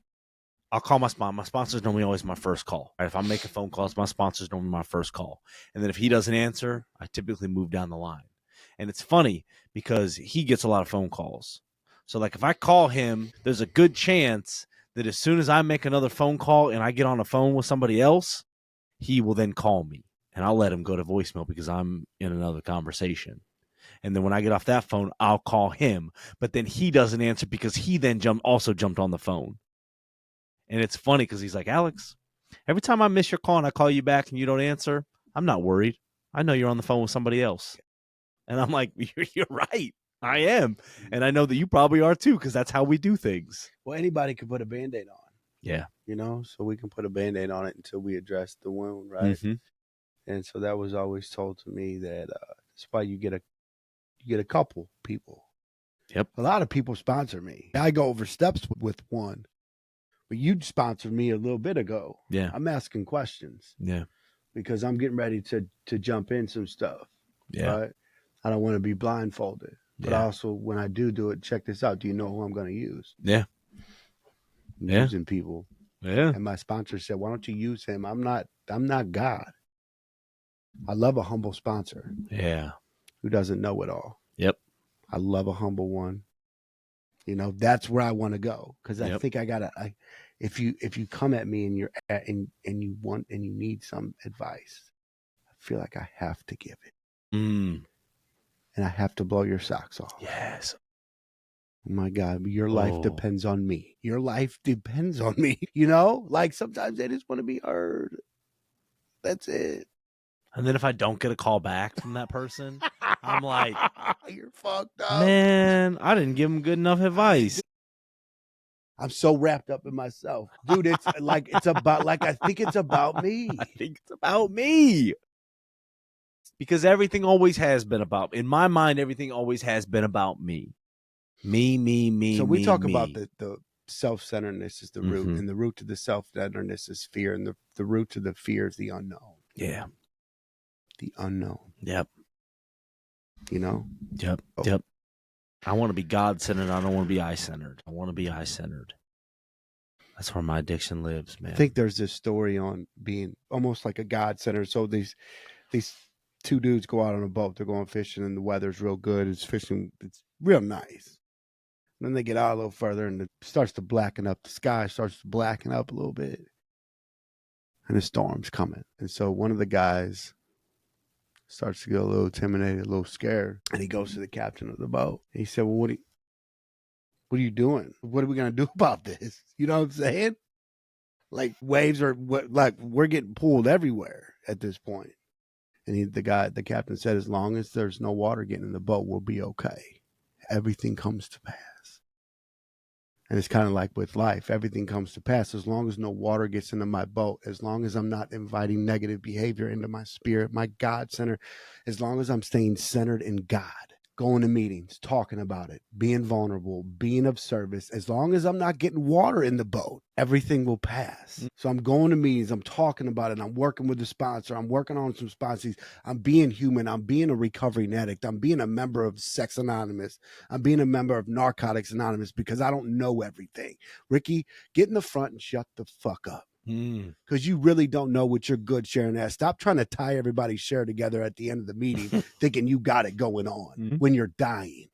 I'll call my sponsor. My sponsor's normally always my first call. Right? If I'm making phone calls, my sponsor's normally my first call. And then if he doesn't answer, I typically move down the line. And it's funny because he gets a lot of phone calls. So like if I call him, there's a good chance that as soon as I make another phone call and I get on the phone with somebody else, he will then call me. And I'll let him go to voicemail because I'm in another conversation. And then when I get off that phone, I'll call him. But then he doesn't answer because he then also jumped on the phone. And it's funny because he's like, Alex, every time I miss your call and I call you back and you don't answer, I'm not worried. I know you're on the phone with somebody else. And I'm like, you're right. I am. And I know that you probably are too, because that's how we do things. Well, anybody could put a Band-Aid on. Yeah. So we can put a Band-Aid on it until we address the wound, right? Mm-hmm. And so that was always told to me that that's why you get a couple people. Yep. A lot of people sponsor me. I go over steps with one, but you sponsored me a little bit ago. Yeah. I'm asking questions. Yeah. Because I'm getting ready to jump in some stuff. Yeah. Right? I don't want to be blindfolded. But also, when I do it, check this out. Do you know who I'm going to use? Yeah. I'm using people. Yeah. And my sponsor said, why don't you use him? I'm not God. I love a humble sponsor. Yeah. Who doesn't know it all. Yep. I love a humble one. That's where I want to go. Because I think I gotta. If you come at me and you're and you want and you need some advice, I feel like I have to give it. And I have to blow your socks off. Yes. Oh my God, your life depends on me. Your life depends on me. Like sometimes they just want to be heard. That's it. And then if I don't get a call back from that person, I'm like, you're fucked up. Man, I didn't give him good enough advice. I'm so wrapped up in myself. Dude, it's like I think it's about me. I think it's about me. Because everything always has been about, in my mind, everything always has been about me. Me. So we talk me. about the self-centeredness is the root, and the root to the self-centeredness is fear, and the root to the fear is the unknown. Yeah. The unknown. Yep. Yep. Yep. I want to be God-centered. I don't want to be I-centered. I want to be I-centered. That's where my addiction lives, man. I think there's this story on being almost like a God-centered. So these two dudes go out on a boat. They're going fishing, and the weather's real good. It's fishing. It's real nice. And then they get out a little further, and it starts to blacken up. The sky starts to blacken up a little bit, and a storm's coming. And so one of the guys starts to get a little intimidated, a little scared, and he goes to the captain of the boat. He said, "Well, what are you doing? What are we gonna do about this?" You know what I'm saying? Like waves are we're getting pulled everywhere at this point. And the captain said, as long as there's no water getting in the boat, we'll be okay. Everything comes to pass. And it's kind of like with life. Everything comes to pass as long as no water gets into my boat, as long as I'm not inviting negative behavior into my spirit, my God center, as long as I'm staying centered in God, going to meetings, talking about it, being vulnerable, being of service, as long as I'm not getting water in the boat, everything will pass. So I'm going to meetings, I'm talking about it, I'm working with the sponsor, I'm working on some sponsors, I'm being human, I'm being a recovering addict, I'm being a member of Sex Anonymous, I'm being a member of Narcotics Anonymous because I don't know everything. Ricky, get in the front and shut the fuck up. because you really don't know what you're good sharing at. Stop trying to tie everybody's share together at the end of the meeting thinking you got it going on when you're dying,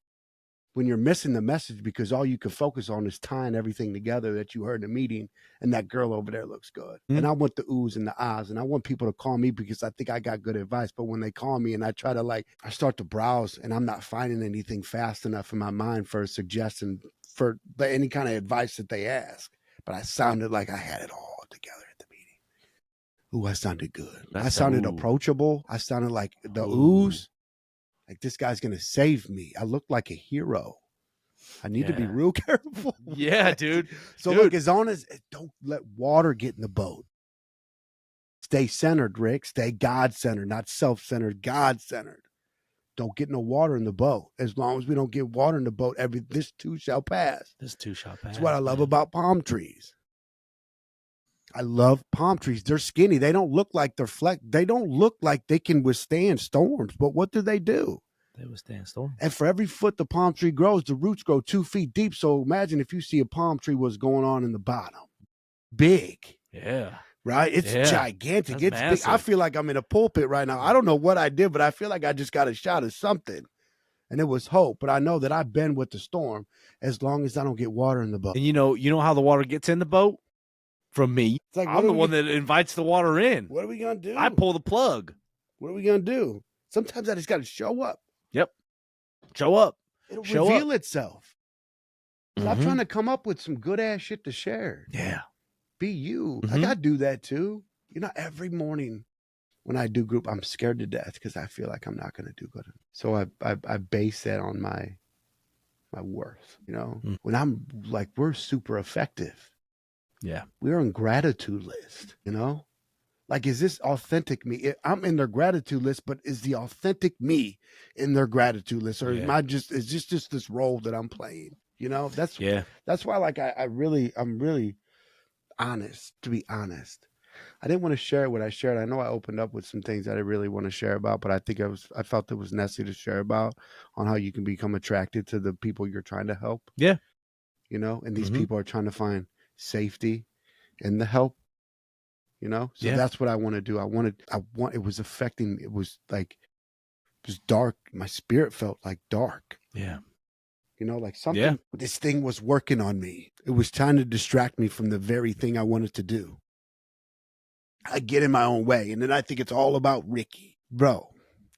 when you're missing the message because all you can focus on is tying everything together that you heard in the meeting, and that girl over there looks good. And I want the oohs and the ahs, and I want people to call me because I think I got good advice. But when they call me and I try to I start to browse and I'm not finding anything fast enough in my mind for a suggestion for any kind of advice that they ask. But I sounded like I had it all together at the meeting. Ooh, I sounded good. I sounded approachable. I sounded like the oohs. Like, this guy's going to save me. I look like a hero. I need to be real careful. Yeah, dude. So look, as long as don't let water get in the boat. Stay centered, Rick. Stay God-centered, not self-centered, God-centered. Don't get no water in the boat. As long as we don't get water in the boat, this too shall pass. This too shall pass. That's what I love about palm trees. I love palm trees. They're skinny. They don't look like they're They don't look like they can withstand storms. But what do? They withstand storms. And for every foot the palm tree grows, the roots grow 2 feet deep. So imagine if you see a palm tree, what's going on in the bottom. Big. Yeah. Right? It's gigantic. That's It's big. I feel like I'm in a pulpit right now. I don't know what I did, but I feel like I just got a shot of something. And it was hope. But I know that I've been with the storm as long as I don't get water in the boat. And you know how the water gets in the boat? From me. It's like, I'm the one that invites the water in. What are we going to do? I pull the plug. What are we going to do? Sometimes I just got to show up. Yep. Show up. It'll reveal itself. Stop trying to come up with some good ass shit to share. Yeah. Be you. I got to do that too. Every morning when I do group, I'm scared to death because I feel like I'm not going to do good. So I base that on my worth. When I'm like, we're super effective. Yeah. We're on gratitude list, Like, is this authentic me? I'm in their gratitude list, but is the authentic me in their gratitude list? Or is just this role that I'm playing? That's why, like, I'm really honest, to be honest. I didn't want to share what I shared. I know I opened up with some things that I really want to share about, but I think I felt it was necessary to share about on how you can become attracted to the people you're trying to help. Yeah. And these people are trying to find safety in the help. So that's what I want to do. It was affecting, it was dark. My spirit felt like dark. Yeah. Like something, this thing was working on me. It was trying to distract me from the very thing I wanted to do. I get in my own way. And then I think it's all about Ricky. Bro,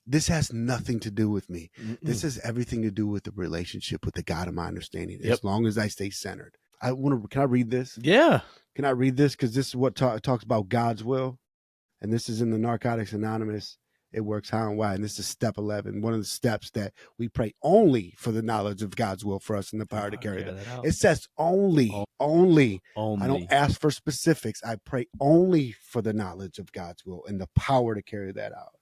this has nothing to do with me. This has everything to do with the relationship with the God of my understanding. As long as I stay centered. Can I read this? Yeah. Can I read this? Because this is what talks about God's will. And this is in the Narcotics Anonymous. It works how and why. And this is step 11. One of the steps that we pray only for the knowledge of God's will for us and the power to carry that out. It says only. I don't ask for specifics. I pray only for the knowledge of God's will and the power to carry that out.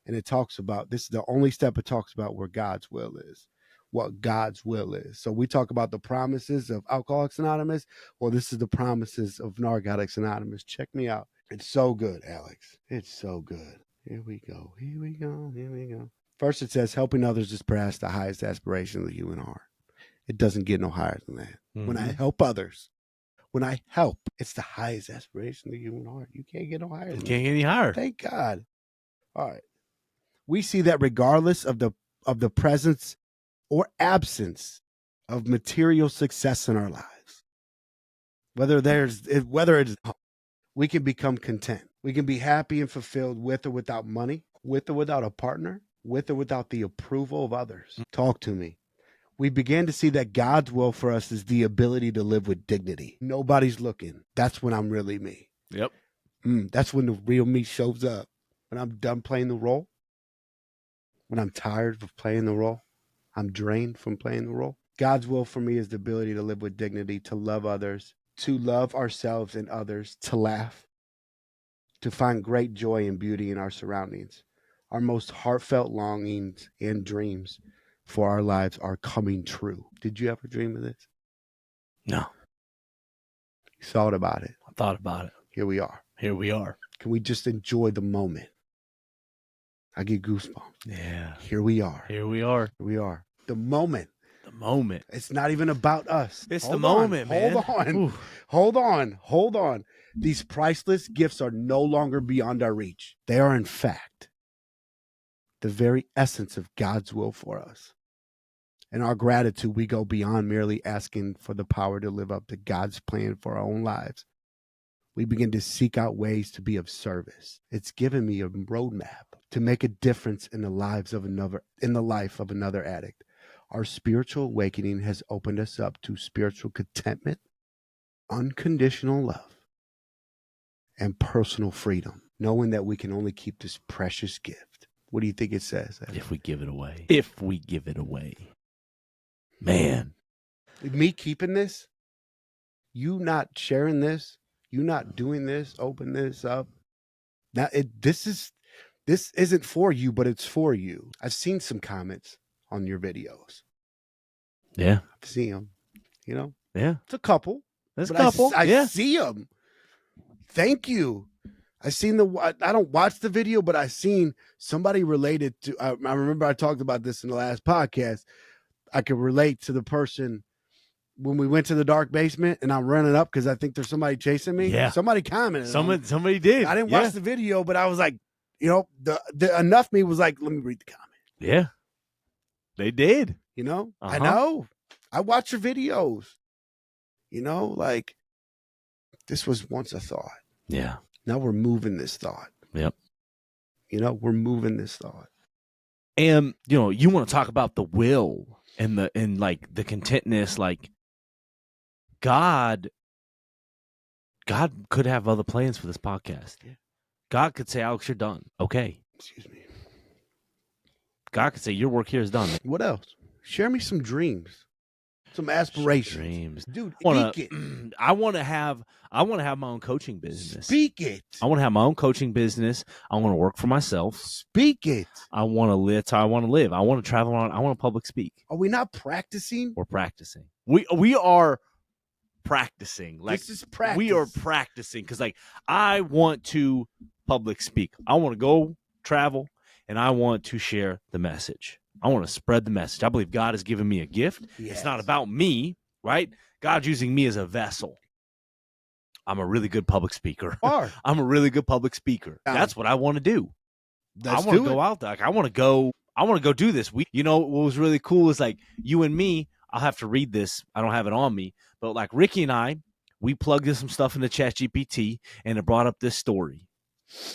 And it talks about, this is the only step it talks about where God's will is. What God's will is. So we talk about the promises of Alcoholics Anonymous. Well, this is the promises of Narcotics Anonymous. Check me out. It's so good, Alex. It's so good. Here we go. Here we go. Here we go. First, it says helping others is perhaps the highest aspiration of the human heart. It doesn't get no higher than that. When I help others, it's the highest aspiration of the human heart. You can't get no higher than that. Can't get any higher. Thank God. All right. We see that regardless of the presence or absence of material success in our lives, whether it's, we can become content. We can be happy and fulfilled with or without money, with or without a partner, with or without the approval of others. Talk to me. We began to see that God's will for us is the ability to live with dignity. Nobody's looking. That's when I'm really me. Yep. That's when the real me shows up. When I'm done playing the role, when I'm tired of playing the role, I'm drained from playing the role. God's will for me is the ability to live with dignity, to love others, to love ourselves and others, to laugh, to find great joy and beauty in our surroundings. Our most heartfelt longings and dreams for our lives are coming true. Did you ever dream of this? No. You thought about it. I thought about it. Here we are. Here we are. Can we just enjoy the moment? I get goosebumps. Yeah. Here we are. Here we are. Here we are. The moment. The moment. It's not even about us. It's the moment, man. Hold on. Hold on. These priceless gifts are no longer beyond our reach. They are, in fact, the very essence of God's will for us. In our gratitude, we go beyond merely asking for the power to live up to God's plan for our own lives. We begin to seek out ways to be of service. It's given me a roadmap to make a difference in the life of another addict. Our spiritual awakening has opened us up to spiritual contentment, unconditional love, and personal freedom, knowing that we can only keep this precious gift. What do you think it says? If we give it away. If we give it away. Man. Me keeping this, you not sharing this, you not doing this, open this up. Now this isn't for you, but it's for you. I've seen some comments on your videos. Yeah. I've seen them, Yeah. It's a couple. There's a couple. I see them. Thank you. I don't watch the video, but I seen somebody related to, I remember I talked about this in the last podcast. I could relate to the person when we went to the dark basement and I'm running up because I think there's somebody chasing me. Yeah. Somebody commented. Somebody did. I didn't watch the video, but I was like, the enough me was like, let me read the comment. Yeah. They did. I know. I watch your videos. Like this was once a thought. Yeah. Now we're moving this thought. Yep. We're moving this thought. And you want to talk about the will and the contentness, like God could have other plans for this podcast. Yeah. God could say, Alex, you're done. Okay. Excuse me. God could say, your work here is done. What else? Share me some dreams, some aspirations. Dreams. Dude, Speak it. I want to have my own coaching business. Speak it. I want to have my own coaching business. I want to work for myself. Speak it. I want to live how I want to live. I want to travel around. I want to public speak. Are we not practicing? We're practicing. We are practicing. Like, this is practice. we are practicing because, I want to public speak. I want to go travel, and I want to share the message. I want to spread the message. I believe God has given me a gift. Yes. It's not about me, right? God's using me as a vessel. I'm a really good public speaker. I'm a really good public speaker. That's what I want to do. I want to go out there. I want to go do this. What was really cool is you and me, I'll have to read this. I don't have it on me, but Ricky and I, we plugged in some stuff into ChatGPT and it brought up this story.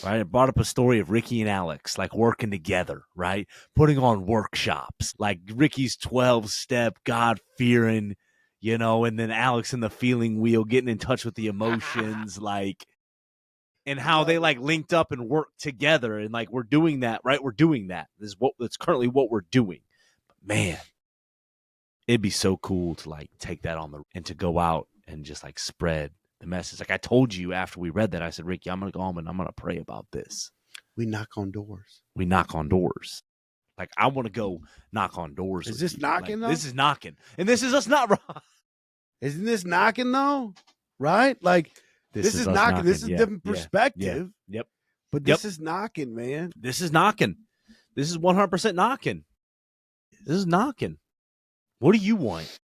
Right, it brought up a story of Ricky and Alex working together, right? Putting on workshops, Ricky's 12-step God-fearing, and then Alex in the feeling wheel, getting in touch with the emotions, and how they linked up and worked together, and we're doing that, right? We're doing that. That's currently what we're doing. But man, it'd be so cool to take that and to go out and just spread the message. I told you after we read that, I said, Ricky, I'm going to go home and I'm going to pray about this. We knock on doors. I want to go knock on doors. Is this knocking though? This is knocking. And this is us not wrong. Isn't this knocking though? Right? This is knocking. This is a different perspective. Yeah. Yep. But this is knocking, man. This is knocking. This is 100% knocking. This is knocking. What do you want?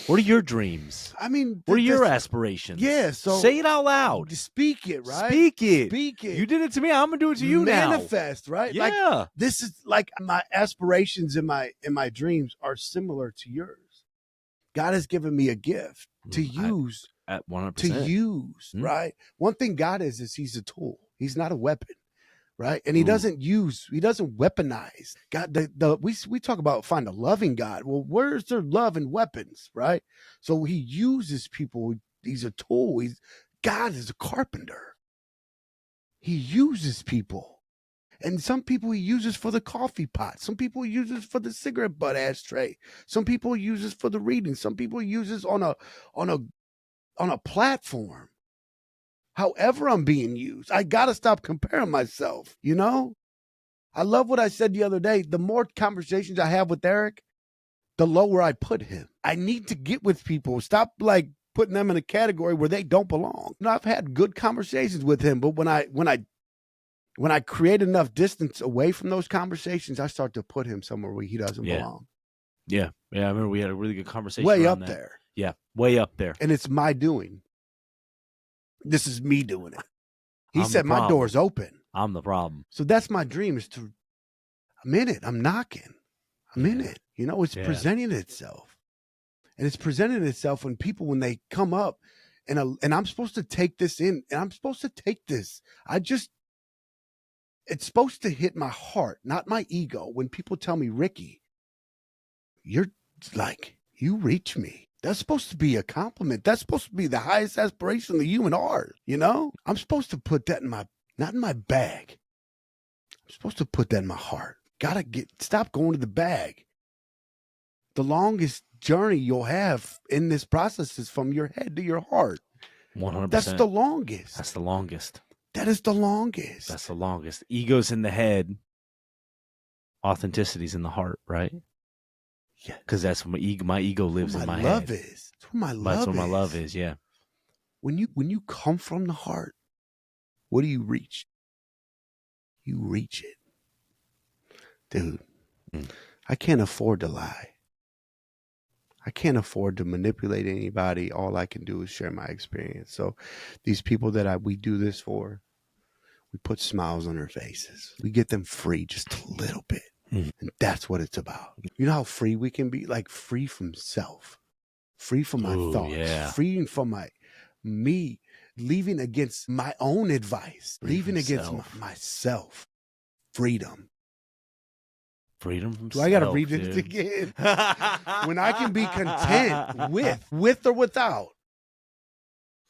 What are your dreams? I mean, what are your aspirations? Yeah, so say it out loud. Speak it, right? Speak it. Speak it. You did it to me. I'm gonna do it to you now. Manifest, right? Yeah. This is my aspirations and my dreams are similar to yours. God has given me a gift to use. At 100%. To use, right? One thing God is He's a tool. He's not a weapon. Right. And he doesn't weaponize God. We talk about find a loving God. Well, where's their love and weapons? Right. So he uses people. He's a tool. God is a carpenter. He uses people. And some people he uses for the coffee pot. Some people he uses for the cigarette butt ashtray. Some people he uses for the reading. Some people he uses on a platform. However I'm being used, I got to stop comparing myself, I love what I said the other day. The more conversations I have with Eric, the lower I put him. I need to get with people. Stop putting them in a category where they don't belong. I've had good conversations with him, but when I create enough distance away from those conversations, I start to put him somewhere where he doesn't belong. Yeah. I remember we had a really good conversation. Way up there. Yeah, way up there. And it's my doing. This is me doing it. He I'm said the my problem. door's open. I'm the problem. So that's my dream is to, I'm in it. I'm knocking. I'm in Yeah. it. You know, it's Yeah. presenting itself. And it's presenting itself when people, when they come up and I'm supposed to take this in and I'm supposed to take this. It's supposed to hit my heart, not my ego. When people tell me, Ricky, you're like, you reach me. That's supposed to be a compliment. That's supposed to be the highest aspiration of the human heart. You know, I'm supposed to put that not in my bag. I'm supposed to put that in my heart. Stop going to the bag. The longest journey you'll have in this process is from your head to your heart. 100%. That's the longest. That's the longest. That is the longest. That's the longest. Ego's in the head. Authenticity's in the heart, right? Yeah. Because that's my ego lives in my head. Love is. That's where my love is. That's where my love is, yeah. When you come from the heart, what do you reach? You reach it. Dude, I can't afford to lie. I can't afford to manipulate anybody. All I can do is share my experience. So these people that we do this for, we put smiles on their faces. We get them free just a little bit. And that's what it's about. You know how free we can be? Like free from self, free from my thoughts, free from me leaving against my own advice, leaving against myself. Freedom. Freedom from self. Do I got to read this again? When I can be content with or without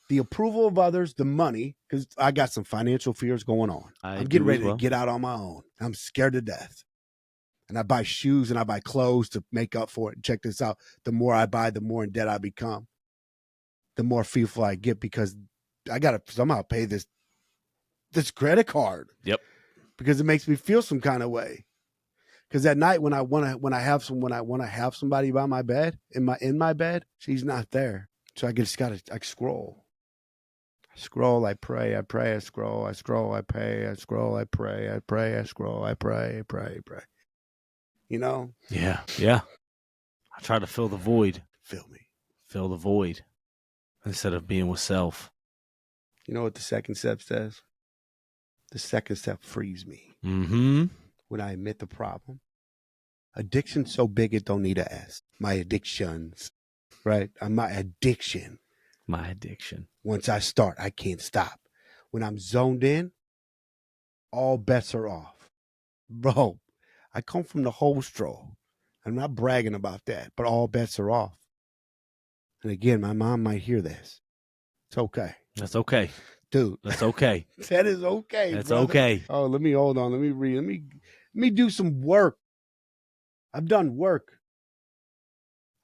the approval of others, the money, because I got some financial fears going on. I'm getting ready to get out on my own. I'm scared to death. And I buy shoes and I buy clothes to make up for it. Check this out. The more I buy, the more in debt I become. The more fearful I get because I got to somehow pay this credit card. Yep. Because it makes me feel some kind of way. Because at night when I want to have somebody by my bed, in my bed, she's not there. So I scroll. I scroll, I pray, I scroll, I pray, I scroll, I pray, I scroll, I pray. You know? Yeah. Yeah. I try to fill the void. Fill the void instead of being with self. You know what the second step says? The second step frees me. Mm-hmm. When I admit the problem. Addiction's so big it don't need a S. My addictions, right? My addiction. My addiction. Once I start, I can't stop. When I'm zoned in, all bets are off. Bro, I come from the whole stroll. I'm not bragging about that, but all bets are off. And again, my mom might hear this. It's okay. That's okay. Dude. That's okay. That is okay. That's brother. okay. Oh, let me hold on. Let me read. Let me do some work. I've done work.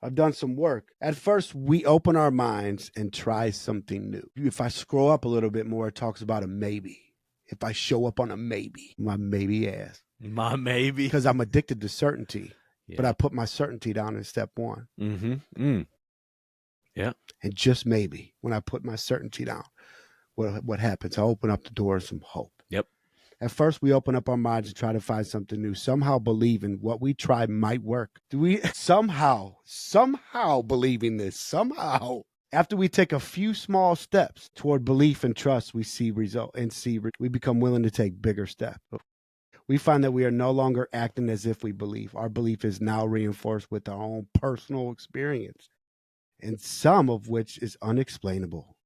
I've done some work. At first, we open our minds and try something new. If I scroll up a little bit more, it talks about a maybe. If I show up on a maybe, my maybe ass. My maybe. Because I'm addicted to certainty. Yeah. But I put my certainty down in step one. Mm-hmm. Yeah. And just maybe, when I put my certainty down, what happens? I open up the door of some hope. Yep. At first, we open up our minds and try to find something new, somehow believing what we try might work. Do we somehow believing this, somehow? After we take a few small steps toward belief and trust, we we become willing to take bigger steps. We find that we are no longer acting as if we believe. Our belief is now reinforced with our own personal experience, and some of which is unexplainable.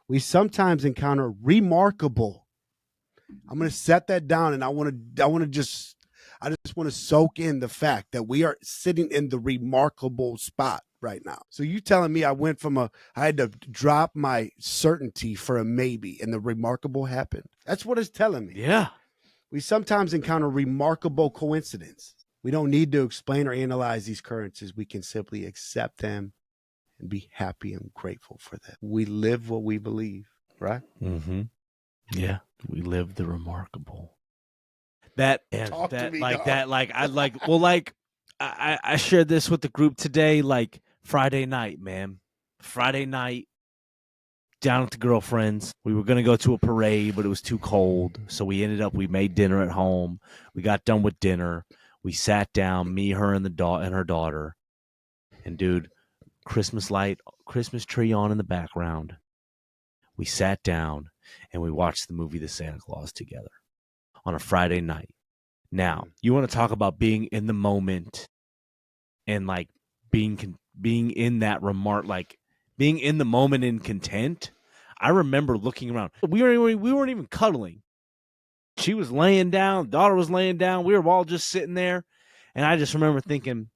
We sometimes encounter remarkable. I'm going to set that down, and I just want to soak in the fact that we are sitting in the remarkable spot right now. So you telling me I had to drop my certainty for a maybe, and the remarkable happened. That's what it's telling me. Yeah. We sometimes encounter remarkable coincidence. We don't need to explain or analyze these occurrences. We can simply accept them and be happy and grateful for them. We live what we believe, right? Mm-hmm. Yeah. We live the remarkable. I shared this with the group today, like Friday night, man. Friday night, down with the girlfriends. We were going to go to a parade, but it was too cold. So we made dinner at home. We got done with dinner. We sat down, me, her, and her daughter. And dude, Christmas tree on in the background. we sat down and we watched the movie The Santa Claus together on a Friday night. Now, you want to talk about being in the moment and like being in that being in the moment and content. I remember looking around. We weren't even cuddling. She was laying down, daughter was laying down. We were all just sitting there, and I just remember thinking,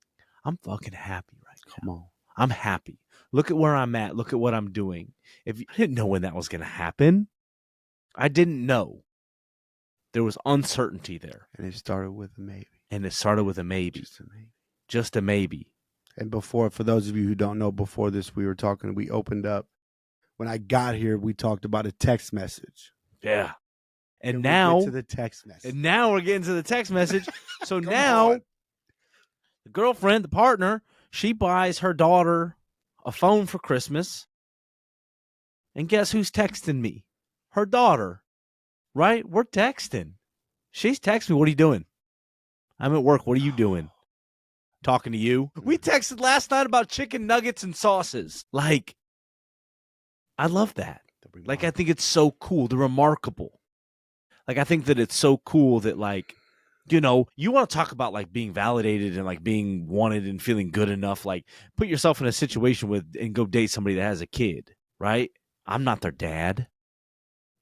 I'm fucking happy right now. Come on. I'm happy. Look at where I'm at. Look at what I'm doing. I didn't know when that was going to happen. I didn't know. There was uncertainty there. And it started with a maybe. Just a maybe. And before, for those of you who don't know, before this, we opened up. When I got here, we talked about a text message. Yeah. And now, now, to the text message. And now we're getting to the text message. So now, the girlfriend, the partner, she buys her daughter a phone for Christmas. And guess who's texting me? Her daughter. Right? We're texting. She's texting me. What are you doing? I'm at work. What are you doing? Talking to you. We texted last night about chicken nuggets and sauces. Like, I love that. Like, I think it's so cool. The remarkable. Like, I think that it's so cool that, like, you know, you want to talk about, like, being validated and, like, being wanted and feeling good enough. Like, put yourself in a situation and go date somebody that has a kid, right? I'm not their dad.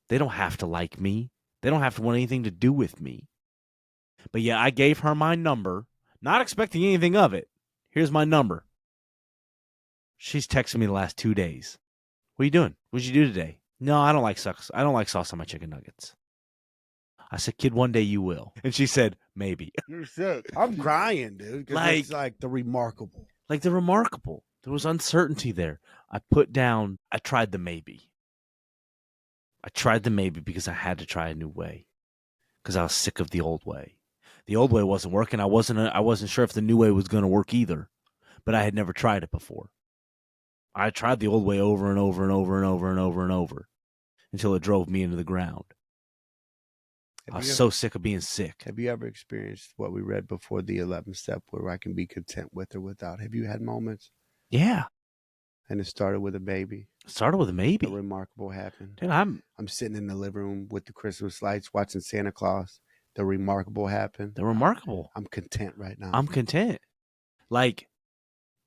They don't have to like me. They don't have to want anything to do with me. But yeah, I gave her my number, not expecting anything of it. Here's my number. She's texted me the last 2 days. What are you doing? What'd you do today? No, I don't like sauce. I don't like sauce on my chicken nuggets. I said, kid, one day you will. And she said, maybe. You're sick. I'm crying, dude. Like, it's like the remarkable. Like the remarkable. There was uncertainty there. I tried the maybe. I tried the maybe because I had to try a new way. Because I was sick of the old way. The old way wasn't working. I wasn't sure if the new way was going to work either. But I had never tried it before. I tried the old way over and over and over and over and over and over until it drove me into the ground. I was so sick of being sick. Have you ever experienced what we read before, the 11th step, where I can be content with or without? Have you had moments? Yeah. And it started with a baby. Started with a maybe. The remarkable happened. Dude, I'm sitting in the living room with the Christmas lights watching Santa Claus. The remarkable happened. The remarkable. I'm content right now. I'm content. Like,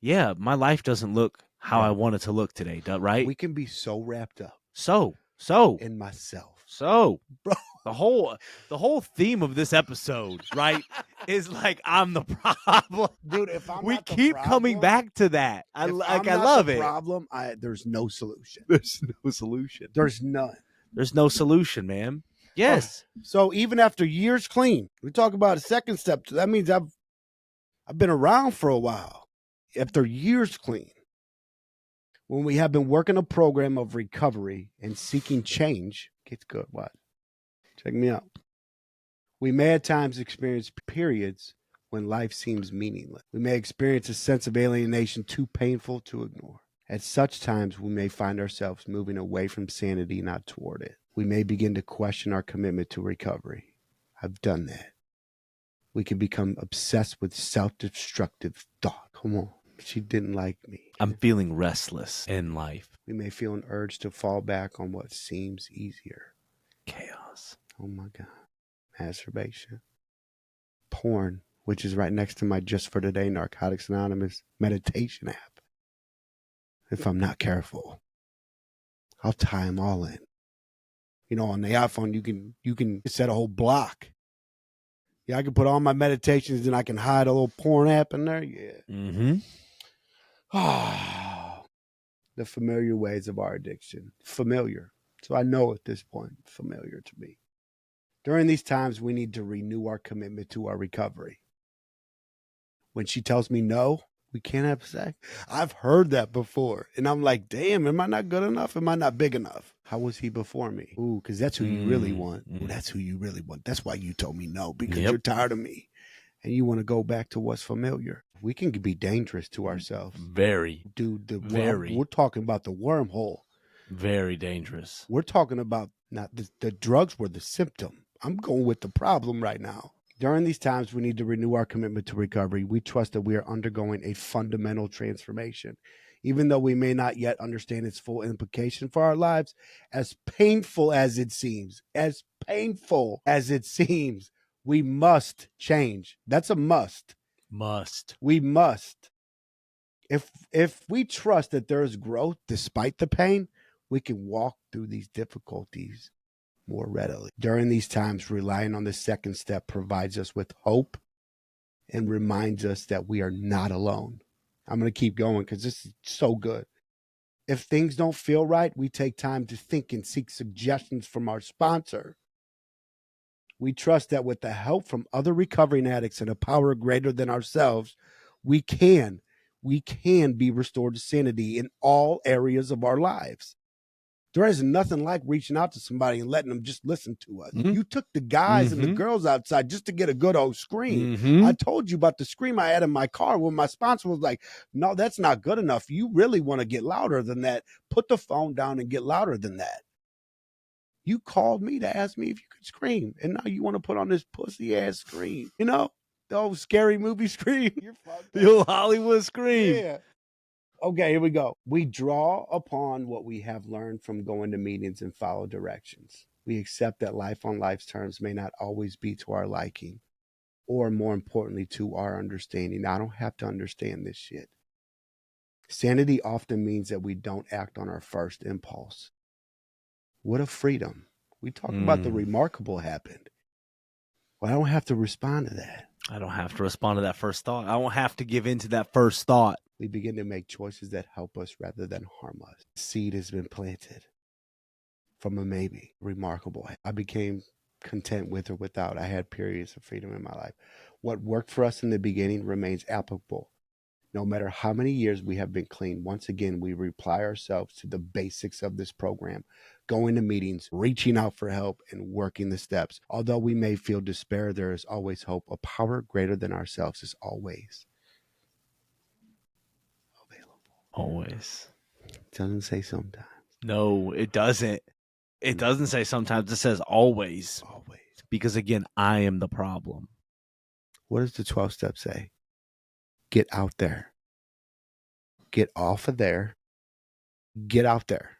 yeah, my life doesn't look how I want it to look today, right? We can be so wrapped up. So in myself. So, bro, the whole theme of this episode, right, is like I'm the problem, dude. If I'm we not the keep problem, coming back to that. I love it. Problem. There's no solution. There's no solution. There's none. There's no solution, man. Yes. So even after years clean, we talk about a second step. That means I've been around for a while. After years clean, when we have been working a program of recovery and seeking change, gets good. What? Check me out. We may at times experience periods when life seems meaningless. We may experience a sense of alienation too painful to ignore. At such times, we may find ourselves moving away from sanity, not toward it. We may begin to question our commitment to recovery. I've done that. We can become obsessed with self-destructive thought. Come on. She didn't like me. I'm feeling restless in life. We may feel an urge to fall back on what seems easier. Chaos. Oh my God. Masturbation. Porn, which is right next to my Just for Today Narcotics Anonymous meditation app. If I'm not careful, I'll tie them all in. You know, on the iPhone, you can set a whole block. Yeah, I can put all my meditations and I can hide a little porn app in there. Yeah. Mm-hmm. The familiar ways of our addiction. Familiar. So I know at this point, familiar to me. During these times, we need to renew our commitment to our recovery. When she tells me no, we can't have sex. I've heard that before. And I'm like, damn, am I not good enough? Am I not big enough? How was he before me? Ooh, because that's who you really want. Ooh, that's who you really want. That's why you told me no, because you're tired of me. And you want to go back to what's familiar. We can be dangerous to ourselves. Very. Dude, we're talking about the wormhole. Very dangerous. We're talking about not the drugs were the symptom. I'm going with the problem right now. During these times, we need to renew our commitment to recovery. We trust that we are undergoing a fundamental transformation. Even though we may not yet understand its full implication for our lives, as painful as it seems, we must change. That's a must. Must. We must. If we trust that there is growth despite the pain, we can walk through these difficulties more readily. During these times, relying on the second step provides us with hope and reminds us that we are not alone. I'm going to keep going because this is so good. If things don't feel right, we take time to think and seek suggestions from our sponsor. We trust that with the help from other recovering addicts and a power greater than ourselves, we can be restored to sanity in all areas of our lives. There is nothing like reaching out to somebody and letting them just listen to us. You took the guys and the girls outside just to get a good old scream. I told you about the scream I had in my car when my sponsor was like, no, that's not good enough. You really want to get louder than that. Put the phone down and get louder than that. You called me to ask me if you could scream. And now you want to put on this pussy ass scream. You know, the old scary movie scream. You're fucked up. The old Hollywood scream. Yeah. Okay, here we go. We draw upon what we have learned from going to meetings and follow directions. We accept that life on life's terms may not always be to our liking, or more importantly, to our understanding. I don't have to understand this shit. Sanity often means that we don't act on our first impulse. What a freedom. We talk about the remarkable happened. Well, I don't have to respond to that. I don't have to respond to that first thought. I don't have to give in to that first thought. We begin to make choices that help us rather than harm us. Seed has been planted from a maybe. Remarkable. I became content with or without. I had periods of freedom in my life. What worked for us in the beginning remains applicable. No matter how many years we have been clean, once again, we reply ourselves to the basics of this program, going to meetings, reaching out for help, and working the steps. Although we may feel despair, there is always hope. A power greater than ourselves is always available. Always. It doesn't say sometimes. No, it doesn't. It doesn't say sometimes. It says always. Always. Because, again, I am the problem. What does the 12 step say? Get out there. Get off of there. Get out there.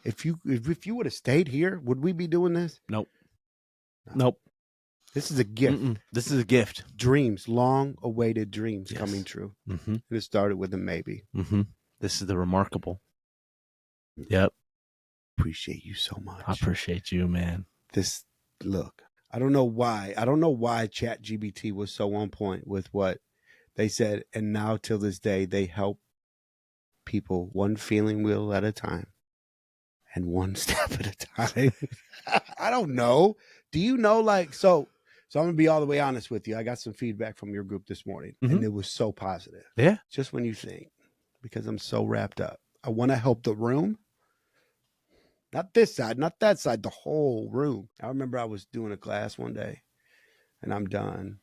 If you would have stayed here, would we be doing this? Nope. No. Nope. This is a gift. This is a gift. Dreams, long-awaited dreams Yes. coming true. Mm-hmm. It started with a maybe. Mm-hmm. This is the remarkable. Yep. Appreciate you so much. I appreciate you, man. Look, I don't know why ChatGPT was so on point with what they said. And now till this day, they help people one feeling wheel at a time and one step at a time. I don't know. Do you know, so I'm going to be all the way honest with you. I got some feedback from your group this morning, and it was so positive. Yeah. Just when you think, because I'm so wrapped up. I want to help the room. Not this side, not that side, the whole room. I remember I was doing a class one day, and I'm done.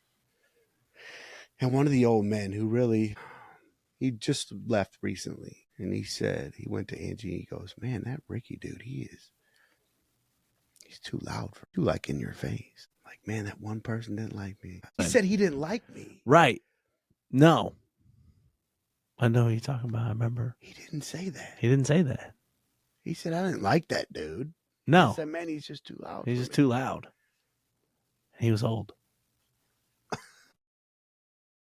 And one of the old men he just left recently, and he said, he went to Angie, and he goes, man, that Ricky dude, he's too loud for you, like in your face. Like, man, that one person didn't like me. He said he didn't like me. Right. No. I know what you're talking about. I remember. He didn't say that. He didn't say that. He said, I didn't like that dude. No. He said, man, he's just too loud. He's just too loud. He was old.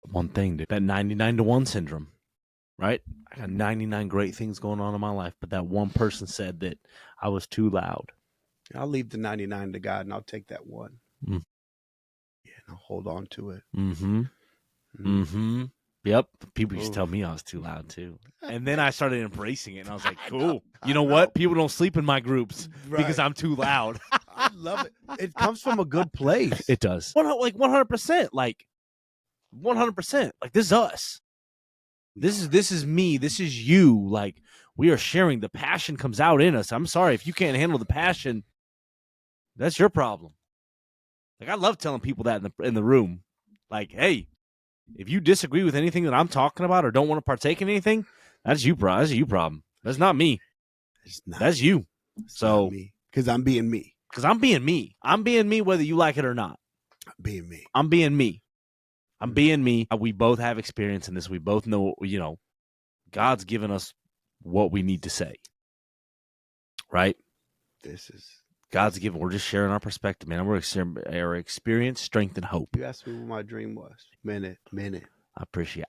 One thing, dude. That 99-to-1 syndrome, right? I got 99 great things going on in my life, but that one person said that I was too loud. I'll leave the 99 to God, and I'll take that one. Yeah, and I'll hold on to it. Yep. People used to tell me I was too loud, too. And then I started embracing it, and I was like, cool. You know what? People don't sleep in my groups because I'm too loud. I love it. It comes from a good place. It does. 100%. Like, 100%. Like, this is us. This is me. This is you. Like, we are sharing. The passion comes out in us. I'm sorry. If you can't handle the passion, that's your problem. Like, I love telling people that in the room. Like, hey, if you disagree with anything that I'm talking about or don't want to partake in anything, that's you, bro. That's a you problem. That's not me. That's you. So, because I'm being me. Because I'm being me. I'm being me whether you like it or not. I'm being me. I'm being me. I'm being me. We both have experience in this. We both know, God's given us what we need to say. Right? This is God's given. We're just sharing our perspective, man. We're our experience, strength, and hope. You asked me what my dream was. Minute.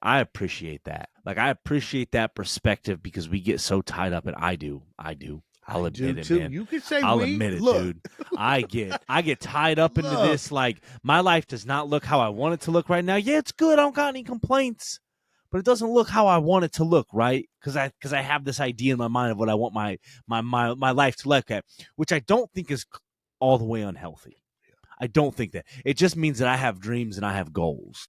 I appreciate that. Like, I appreciate that perspective because we get so tied up, and I do. I'll admit it, man. You can say I'll we. admit it, Look. dude. I get tied up into this. Like, my life does not look how I want it to look right now. Yeah, it's good. I don't got any complaints, but it doesn't look how I want it to look, right? Because I have this idea in my mind of what I want my life to look at, which I don't think is all the way unhealthy. I don't think that. It just means that I have dreams and I have goals.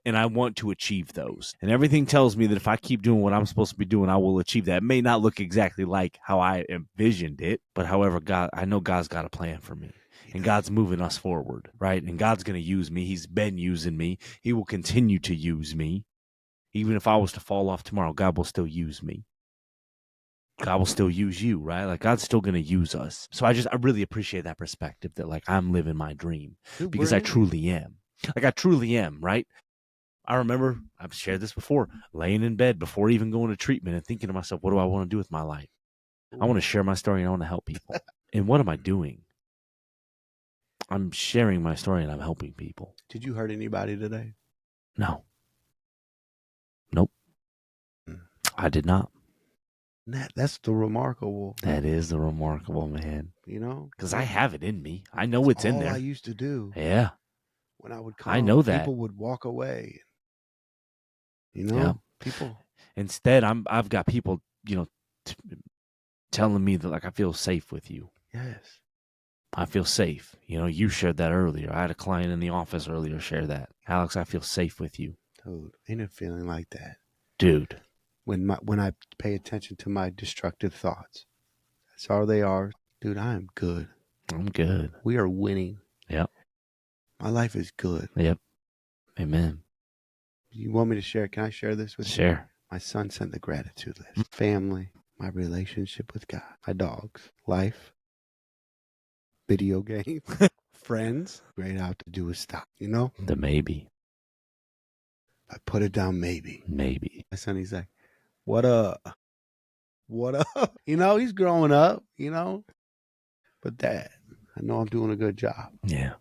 And I want to achieve those. And everything tells me that if I keep doing what I'm supposed to be doing, I will achieve that. It may not look exactly like how I envisioned it, but however, I know God's got a plan for me. And God's moving us forward, right? And God's going to use me. He's been using me. He will continue to use me. Even if I was to fall off tomorrow, God will still use me. God will still use you, right? Like, God's still going to use us. So I really appreciate that perspective that, like, I'm living my dream. Dude, because I truly am. Like, I truly am, right? I remember, I've shared this before, laying in bed before even going to treatment and thinking to myself, what do I want to do with my life? I want to share my story and I want to help people. And what am I doing? I'm sharing my story and I'm helping people. Did you hurt anybody today? No. Nope. I did not. That's the remarkable. That is the remarkable, man. You know? Because I have it in me. I know it's in there. I used to do. Yeah. When I would come, I know that. People would walk away. You know? Yeah. People. Instead, I've got people, telling me that, like, I feel safe with you. Yes. I feel safe. You shared that earlier. I had a client in the office earlier share that. Alex, I feel safe with you. Dude, ain't it feeling like that? Dude. When I pay attention to my destructive thoughts. That's all they are. Dude, I am good. I'm good. We are winning. Yep. My life is good. Yep. Amen. You want me to share? Can I share this with you? Share. My son sent the gratitude list. Family, my relationship with God, my dogs, life, video games, friends. Great out to do is stop, The maybe. I put it down maybe. Maybe. My son, he's like, what up? What up? He's growing up, But Dad, I know I'm doing a good job. Yeah.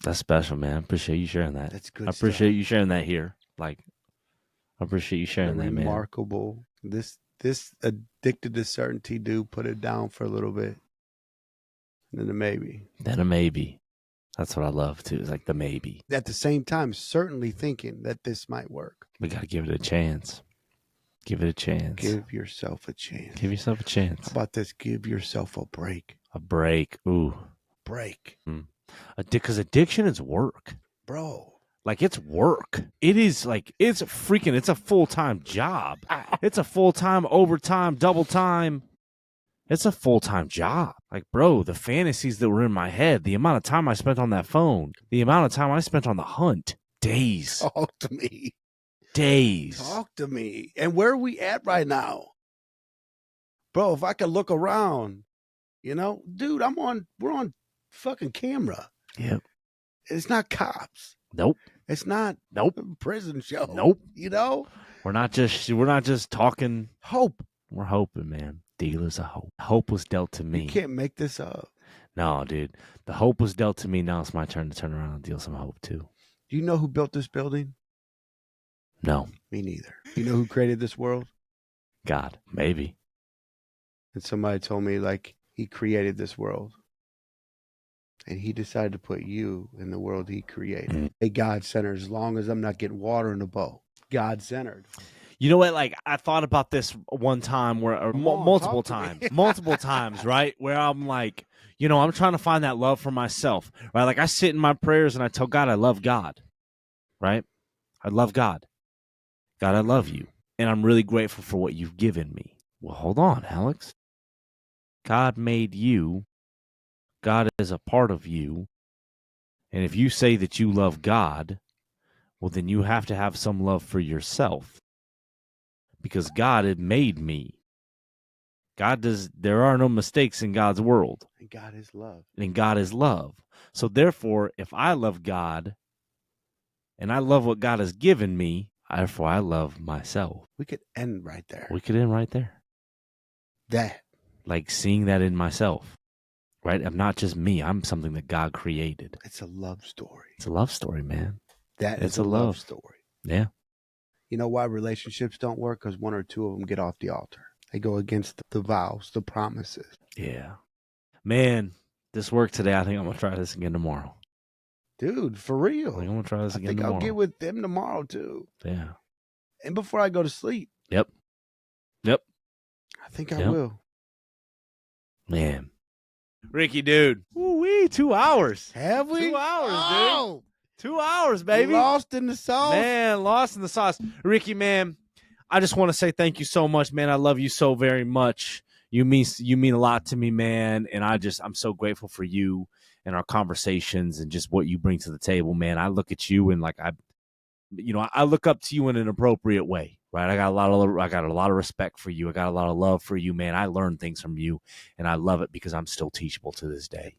That's special, man. I appreciate you sharing that. That's good. I appreciate you sharing that here. Like, I appreciate you sharing that, man. Remarkable. This addicted to certainty dude put it down for a little bit. And then a maybe. Then a maybe. That's what I love too. It's like the maybe. At the same time, certainly thinking that this might work. We got to give it a chance. Give it a chance. Give yourself a chance. Give yourself a chance. How about this? Give yourself a break. A break. Ooh. Break. Because addiction is work. Bro. Like, it's work. It is like, it's a full-time job. It's a full-time, overtime, double time. It's a full-time job. Like, bro, the fantasies that were in my head, the amount of time I spent on that phone, the amount of time I spent on the hunt, days. Talk to me. Days. Talk to me. And where are we at right now? Bro, if I could look around, dude, we're on fucking camera. Yep. It's not cops. Nope. It's not a prison show. Nope. We're not just talking hope. We're hoping, man. Dealers of hope. Hope was dealt to me. You can't make this up. No, dude. The hope was dealt to me. Now it's my turn to turn around and deal some hope too. Do you know who built this building? No. Me neither. You know who created this world? God, maybe. And somebody told me, like, he created this world. And he decided to put you in the world he created. A God-centered, as long as I'm not getting water in the bowl. God-centered. You know what? Like, I thought about this one time multiple times, right? Where I'm like, I'm trying to find that love for myself, right? Like, I sit in my prayers and I tell God, I love God, right? I love God. God, I love you. And I'm really grateful for what you've given me. Well, hold on, Alex. God made you. God is a part of you. And if you say that you love God, well, then you have to have some love for yourself. Because God had made me. There are no mistakes in God's world. And God is love. And God is love. So therefore, if I love God and I love what God has given me, Therefore, I love myself. We could end right there. We could end right there. That. Like seeing that in myself, right? I'm not just me. I'm something that God created. It's a love story. It's a love story, man. It's a love story. Yeah. You know why relationships don't work? Because one or two of them get off the altar. They go against the vows, the promises. Yeah. Man, this worked today. I think I'm going to try this again tomorrow. Dude, for real. I think I'm going to try this again I think tomorrow. I'll get with them tomorrow, too. Yeah. And before I go to sleep. Yep. I think I will. Man. Ricky, dude. Woo-wee, 2 hours. Have we? 2 hours, Oh, dude. 2 hours, baby. Lost in the sauce. Man, lost in the sauce. Ricky, man, I just want to say thank you so much, man. I love you so very much. You mean a lot to me, man. And I'm so grateful for you and our conversations and just what you bring to the table, man. I look at you and like I look up to you in an appropriate way, right? I got a lot of respect for you. I got a lot of love for you, man. I learn things from you, and I love it because I'm still teachable to this day.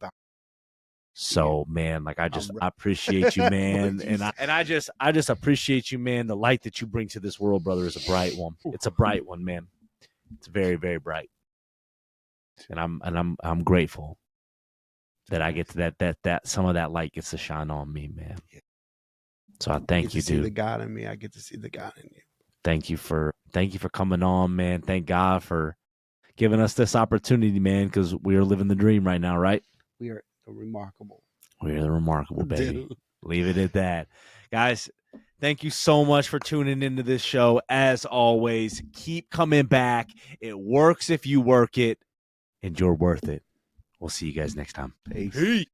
So, man, like I appreciate you, man, and I just appreciate you, man. The light that you bring to this world, brother, is a bright one. It's a bright one, man. It's very, very bright, and I'm grateful that I get to that some of that light gets to shine on me, man. So I thank you, dude. See the God in me. I get to see the God in you. Thank you for coming on, man. Thank God for giving us this opportunity, man, because we are living the dream right now, right? We are remarkable. We are the remarkable, baby. Dude. Leave it at that. Guys, thank you so much for tuning into this show. As always, keep coming back. It works if you work it, and you're worth it. We'll see you guys next time. Peace. Peace.